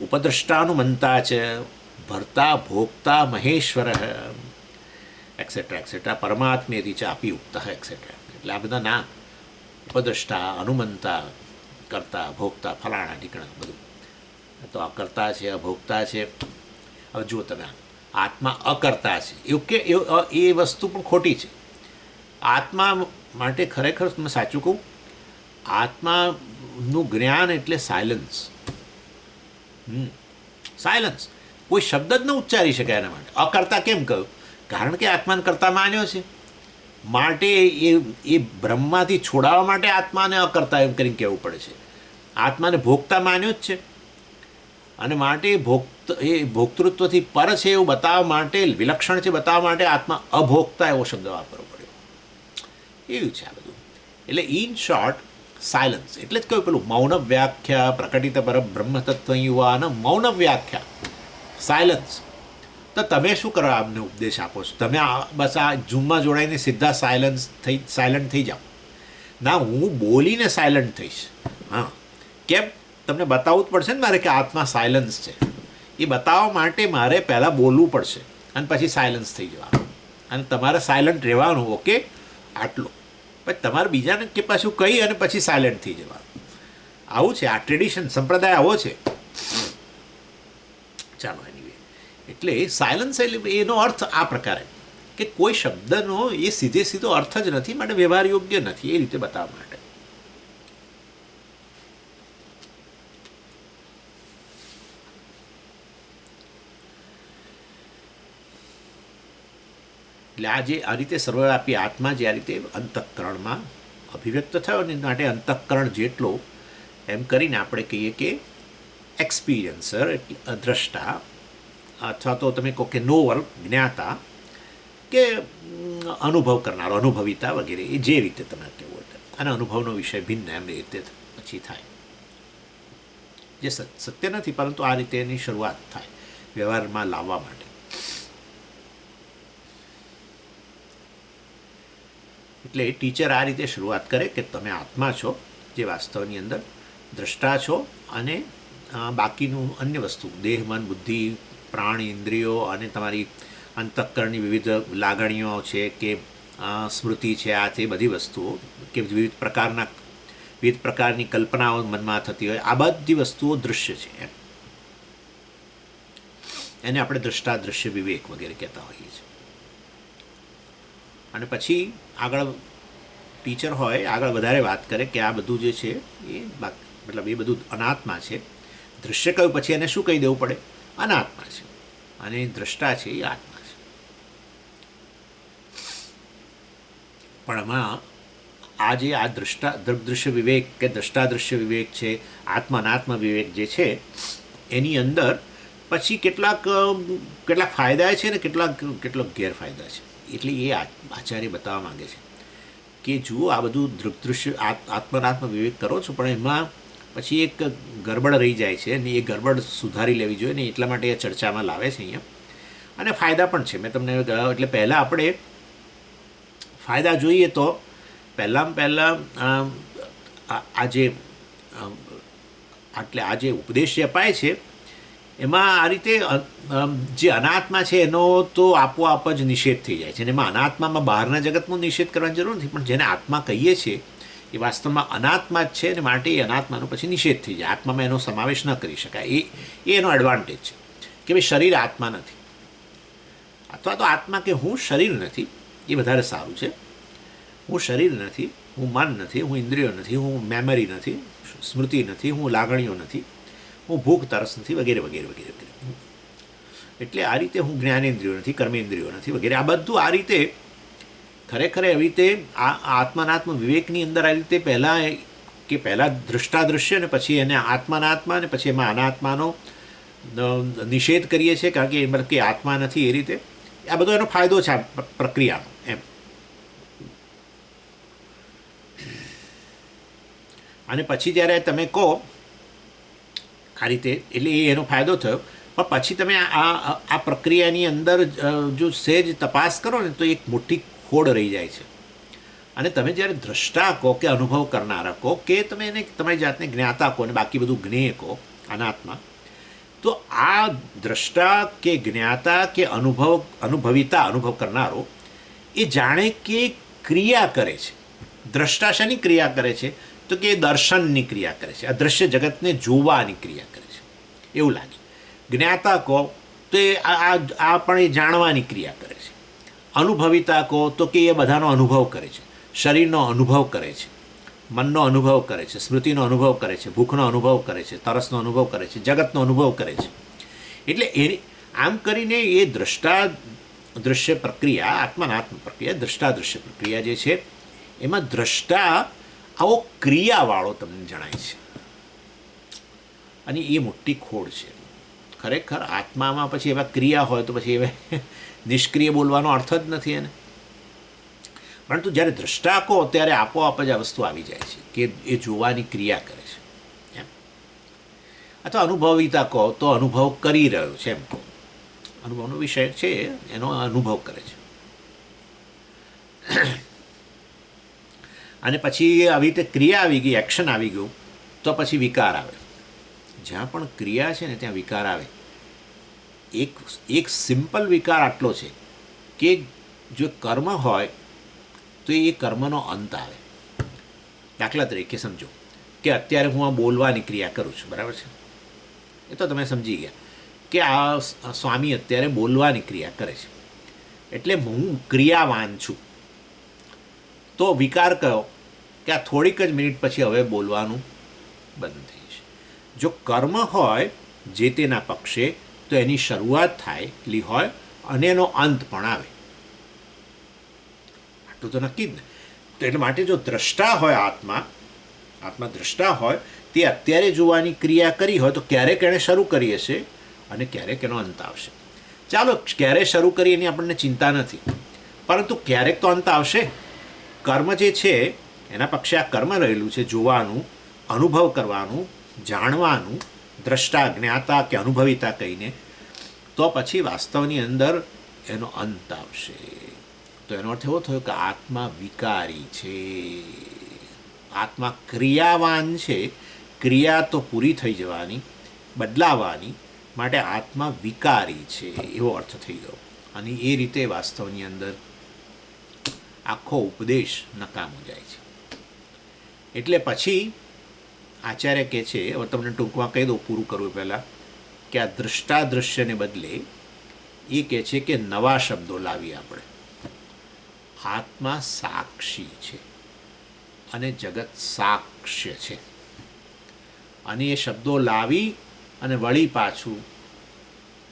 ઉપદ્રષ્ટાનુમંતા છે ભર્તા ભોક્તા મહેશ્વર એક્સેટ્રા એક્સેટ્રા પરમાત્મેથી ચાપી ઉક્ત એક્સેટ્રા. એટલે આ બધા નામ, ઉપદ્રષ્ટા, અનુમંતા, કરતા, ભોગતા, ફલાણા ઢીકણા બધું. તો અકર્તા છે, અભોગતા છે. હવે જુઓ તમે, આત્મા અકર્તા છે એવું કે એ વસ્તુ પણ ખોટી છે. આત્મા માટે ખરેખર તમે સાચું કહું, આત્માનું જ્ઞાન એટલે સાયલન્સ. સાયલન્સ, કોઈ શબ્દ જ ન ઉચ્ચારી શકાય એના માટે. અકર્તા કેમ કહ્યું? કારણ કે આત્માને કર્તા માન્યો છે, માટે એ બ્રહ્મમાંથી છોડાવવા માટે આત્માને અકર્તા એમ કરીને કહેવું પડે છે. આત્માને ભોગતા માન્યો જ છે, અને માટે એ ભોક્તૃત્વથી પર છે એવું બતાવવા માટે, વિલક્ષણ છે બતાવવા માટે આત્મા અભોગતા એવો શબ્દ વાપરવો પડ્યો. એવું છે આ બધું. એટલે ઇન શોર્ટ, સાયલન્સ એટલે જ કહ્યું પેલું મૌન વ્યાખ્યા પ્રકટિત પર બ્રહ્મતત્વ યુવાન મૌન વ્યાખ્યા, સાયલન્સ. તો તમે શું કરો? આમને ઉપદેશ આપો છો તમે? બસ આ ઝૂમમાં જોડાઈને સીધા સાયલન્ટ થઈ જાઓ. ના, હું બોલીને સાયલન્ટ થઈશ. હા, કેમ? તમને બતાવવું જ પડશે ને મારે કે આત્મા સાયલન્સ છે. એ બતાવવા માટે મારે પહેલાં બોલવું પડશે, અને પછી સાયલન્સ થઈ જવાનું, અને તમારે સાયલન્ટ રહેવાનું. ઓકે, આટલું. પછી તમારે બીજાને કે પાછું કહી અને પછી સાયલન્ટ થઈ જવાનું. આવું છે આ ટ્રેડિશન, સંપ્રદાય આવો છે. ચાલો, એનીવે, એટલે સાયલન્સ એટલે એનો અર્થ આ પ્રકારે કે કોઈ શબ્દનો એ સીધો અર્થ જ નથી, માટે વ્યવહાર યોગ્ય નથી, એ રીતે બતાવવા માટે. એટલે આ રીતે સર્વવ્યાપી આત્મા જે આ રીતે અંતઃકરણમાં અભિવ્યક્ત થયો ને, માટે અંતઃકરણ જેટલો એમ કરીને આપણે કહીએ કે એક્સપિરિયન્સર એટલે દ્રષ્ટા, અથવા તો તમે કહો કે નોવર, જ્ઞાતા, કે અનુભવ કરનારો, અનુભવિતા વગેરે, એ જે રીતે તમે કહેવું હોય. અને અનુભવનો વિષય ભિન્ન એમ એ રીતે પછી થાય, જે સત્ય નથી, પરંતુ આ રીતે એની શરૂઆત થાય વ્યવહારમાં લાવવા માટે. એટલે ટીચર આ રીતે શરૂઆત કરે કે તમે આત્મા છો, જે વાસ્તવની અંદર દ્રષ્ટા છો, અને બાકીનું અન્ય વસ્તુ, દેહ, મન, બુદ્ધિ, પ્રાણ, ઇન્દ્રિયો, અને તમારી અંતઃકરણની વિવિધ લાગણીઓ છે કે સ્મૃતિ છે, આ તે બધી વસ્તુઓ, કે વિવિધ પ્રકારની કલ્પનાઓ મનમાં થતી હોય, આ બધી વસ્તુઓ દૃશ્ય છે. એને આપણે દ્રષ્ટા, દૃશ્ય વિવેક વગેરે કહેતા હોઈએ છીએ. અને પછી આગળ ટીચર હોય, આગળ વધારે વાત કરે કે આ બધું જે છે એ મતલબ એ બધું અનાત્મા છે. દૃશ્ય કહ્યું પછી એને શું કહી દેવું પડે? અનાત્મા છે. અને દ્રષ્ટા છે એ આત્મા છે. પણ એમાં આ જે આ દૃશ્ય વિવેક કે દ્રષ્ટાદૃશ્ય વિવેક છે, આત્મા અનાત્મ વિવેક જે છે, એની અંદર પછી કેટલાક ફાયદા છે ને કેટલાક ગેરફાયદા છે. એટલે એ આચાર્ય બતાવવા માંગે છે કે જુઓ, આ બધું દૃશ્ય આત્મનાત્મ વિવેક કરો છો, પણ એમાં પછી એક ગરબડ રહી જાય છે, અને એ ગરબડ સુધારી લેવી જોઈએ ને, એટલા માટે એ ચર્ચામાં લાવે છે અહીંયા. અને ફાયદા પણ છે, મેં તમને એટલે પહેલાં આપણે ફાયદા જોઈએ તો પહેલાં આ જે ઉપદેશ જે અપાય છે એમાં આ રીતે જે અનાત્મા છે એનો તો આપોઆપ જ નિષેધ થઈ જાય છે. અને એમાં અનાત્મામાં બહારના જગતનો નિષેધ કરવાની જરૂર નથી, પણ જેને આત્મા કહીએ છીએ એ વાસ્તવમાં અનાત્મા જ છે, અને માટે એ અનાત્માનો પછી નિષેધ થઈ જાય. આત્મામાં એનો સમાવેશ ન કરી શકાય. એ એનો એડવાન્ટેજ છે કે ભાઈ શરીર આત્મા નથી, અથવા તો આત્મા કે હું શરીર નથી એ વધારે સારું છે. હું શરીર નથી, હું મન નથી, હું ઇન્દ્રિયો નથી, હું મેમરી નથી, સ્મૃતિ નથી, હું લાગણીઓ નથી, હું ભૂખ તરસ નથી, વગેરે વગેરે વગેરે વગેરે. એટલે આ રીતે હું જ્ઞાનેન્દ્રિયો નથી, કર્મેન્દ્રિયો નથી, વગેરે. આ બધું આ રીતે ખરેખર એવી રીતે આ આત્માનાત્મ વિવેકની અંદર આ રીતે પહેલાં દૃષ્ટાદૃશ્ય ને પછી એને આત્માનાત્મા અને પછી એમાં અનાત્માનો નિષેધ કરીએ છીએ, કારણ કે આત્મા નથી. એ રીતે આ બધો એનો ફાયદો છે આ પ્રક્રિયાનો એમ. અને પછી જ્યારે તમે કહો આ રીતે, એટલે એ એનો ફાયદો થયો. પણ પછી તમે આ પ્રક્રિયાની અંદર જો સહેજ તપાસ કરો ને તો એક મોટી ખોડ રહી જાય છે. અને તમે જ્યારે દ્રષ્ટા કહો કે અનુભવ કરનારા કહો કે તમે એને તમારી જાતને જ્ઞાતા કહો અને બાકી બધું જ્ઞેય કહો, અનાત્મા, તો આ દ્રષ્ટા કે જ્ઞાતા કે અનુભવિતા, અનુભવ કરનારો એ જાણે કે ક્રિયા કરે છે. દ્રષ્ટા શાની ક્રિયા કરે છે? તો કે દર્શનની ક્રિયા કરે છે, અદૃશ્ય જગતને જોવાની ક્રિયા કરે છે એવું લાગે. જ્ઞાતા કહો તો એ આ પણ એ જાણવાની ક્રિયા કરે છે. અનુભવિતા કહો તો કે એ બધાનો અનુભવ કરે છે, શરીરનો અનુભવ કરે છે, મનનો અનુભવ કરે છે, સ્મૃતિનો અનુભવ કરે છે, ભૂખનો અનુભવ કરે છે, તરસનો અનુભવ કરે છે, જગતનો અનુભવ કરે છે. એટલે આમ કરીને એ દ્રશ્ય પ્રક્રિયા, આત્માનાત્મ પ્રક્રિયા, દ્રષ્ટાદૃશ્ય પ્રક્રિયા જે છે એમાં દ્રષ્ટા આવો ક્રિયાવાળો તમને જણાય છે. અને એ મોટી ખોડ છે ખરેખર. આત્મામાં પછી એવા ક્રિયા હોય તો પછી એવા નિષ્ક્રિય બોલવાનો અર્થ જ નથી એને. પરંતુ જ્યારે દ્રષ્ટા કહો ત્યારે આપોઆપ જ આ વસ્તુ આવી જાય છે કે એ જોવાની ક્રિયા કરે છે એમ. અથવા અનુભવિતા કહો તો અનુભવ કરી રહ્યો છે એમ કહો. અનુભવનો વિષય છે એનો અનુભવ કરે છે. અને પછી આવી રીતે ક્રિયા આવી ગઈ, એક્શન આવી ગયું, તો પછી વિકાર આવે. જ્યાં પણ ક્રિયા છે ને ત્યાં વિકાર આવે. એક સિમ્પલ વિકાર આટલો છે કે જો કર્મ હોય તો એ કર્મનો અંત આવે. દાખલા તરીકે સમજો કે અત્યારે હું આ બોલવાની ક્રિયા કરું છું, બરાબર છે? એ તો તમે સમજી ગયા કે આ સ્વામી અત્યારે બોલવાની ક્રિયા કરે છે, એટલે હું ક્રિયાવાન છું. તો વિકાર કયો કે આ થોડીક જ મિનિટ પછી હવે બોલવાનું બંધ થઈ જશે. જો કર્મ હોય જે તેના પક્ષે તો એની શરૂઆત થાયલી હોય અને એનો અંત પણ આવે. આટલું તો નક્કી જ ને. તો એટલે માટે જો દ્રષ્ટા હોય, આત્મા દ્રષ્ટા હોય, તે અત્યારે જોવાની ક્રિયા કરી હોય તો ક્યારેક એણે શરૂ કરી હશે અને ક્યારેક એનો અંત આવશે. ચાલો, ક્યારે શરૂ કરી એની આપણને ચિંતા નથી, પરંતુ ક્યારેક તો અંત આવશે. કર્મ જે છે એના પક્ષે આ કર્મ રહેલું છે, જોવાનું, અનુભવ કરવાનું, જાણવાનું, દ્રષ્ટા, જ્ઞાતા કે અનુભવિતા કહીને, તો પછી વાસ્તવની અંદર એનો અંત આવશે. તો એનો અર્થ એવો થયો કે આત્મા વિકારી છે, આત્મા ક્રિયાવાન છે. ક્રિયા તો પૂરી થઈ જવાની, બદલાવાની, માટે આત્મા વિકારી છે એવો અર્થ થઈ ગયો. અને એ રીતે વાસ્તવની અંદર આખો ઉપદેશ નકામો જાય છે. એટલે પછી આચાર્ય કહે છે, હવે તમને ટૂંકમાં કહી દઉં પૂરું કરવું પહેલાં, કે આ દૃષ્ટાદૃશ્યને બદલે એ કહે છે કે નવા શબ્દો લાવીએ આપણે. આત્મા સાક્ષી છે અને જગત સાક્ષ્ય છે. અને એ શબ્દો લાવી અને વળી પાછું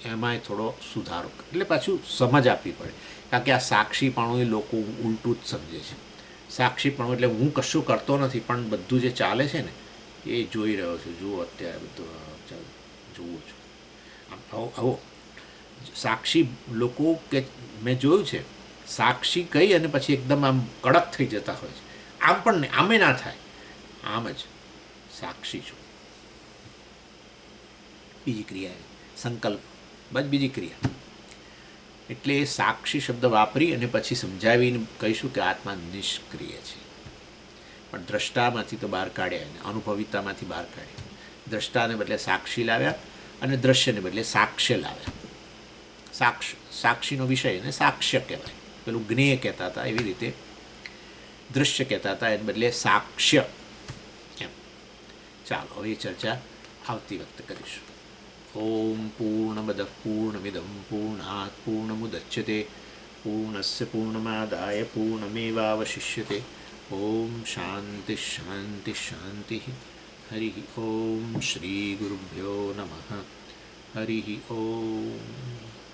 એમાંય થોડો સુધારો, એટલે પાછું સમજ આપવી પડે. કારણ કે આ સાક્ષીપણું એ લોકો ઉલટું જ સમજે છે. સાક્ષીપણું એટલે હું કશું કરતો નથી પણ બધું જે ચાલે છે ને એ જોઈ રહ્યો છું. જુઓ અત્યારે બધું જોઉં છું. આવો સાક્ષી લોકો કે મેં જોયું છે, સાક્ષી કહી અને પછી એકદમ આમ કડક થઈ જતા હોય છે. આમ પણ નહીં, આમે ના થાય, આમ જ સાક્ષી છું. બીજી ક્રિયા સંકલ્પ, બસ બીજી ક્રિયા. એટલે સાક્ષી શબ્દ વાપરી અને પછી સમજાવીને કહીશું કે આત્મા નિષ્ક્રિય છે. પણ દ્રષ્ટામાંથી તો બહાર કાઢ્યા એને, અનુભવિતામાંથી બહાર કાઢ્યા. દ્રષ્ટાને બદલે સાક્ષી લાવ્યા અને દ્રશ્યને બદલે સાક્ષ્ય લાવ્યા. સાક્ષીનો વિષય એને સાક્ષ્ય કહેવાય. પેલું જ્ઞેય કહેતા હતા એવી રીતે દૃશ્ય કહેતા હતા, એને બદલે સાક્ષ્ય એમ. ચાલો હવે એ ચર્ચા આવતી વખતે કરીશું. ઓમ પૂર્ણમદ પૂર્ણમિદમ પૂર્ણાત પૂર્ણમુદચ્યતે પૂર્ણસ્ય પૂર્ણમાદાય પૂર્ણમેવાવશિષ્યતે. ઓમ શાંતિ શાંતિ શાંતિ. હરિ ઓમ શ્રી ગુરુભ્યો નમઃ. હરિ ઓમ.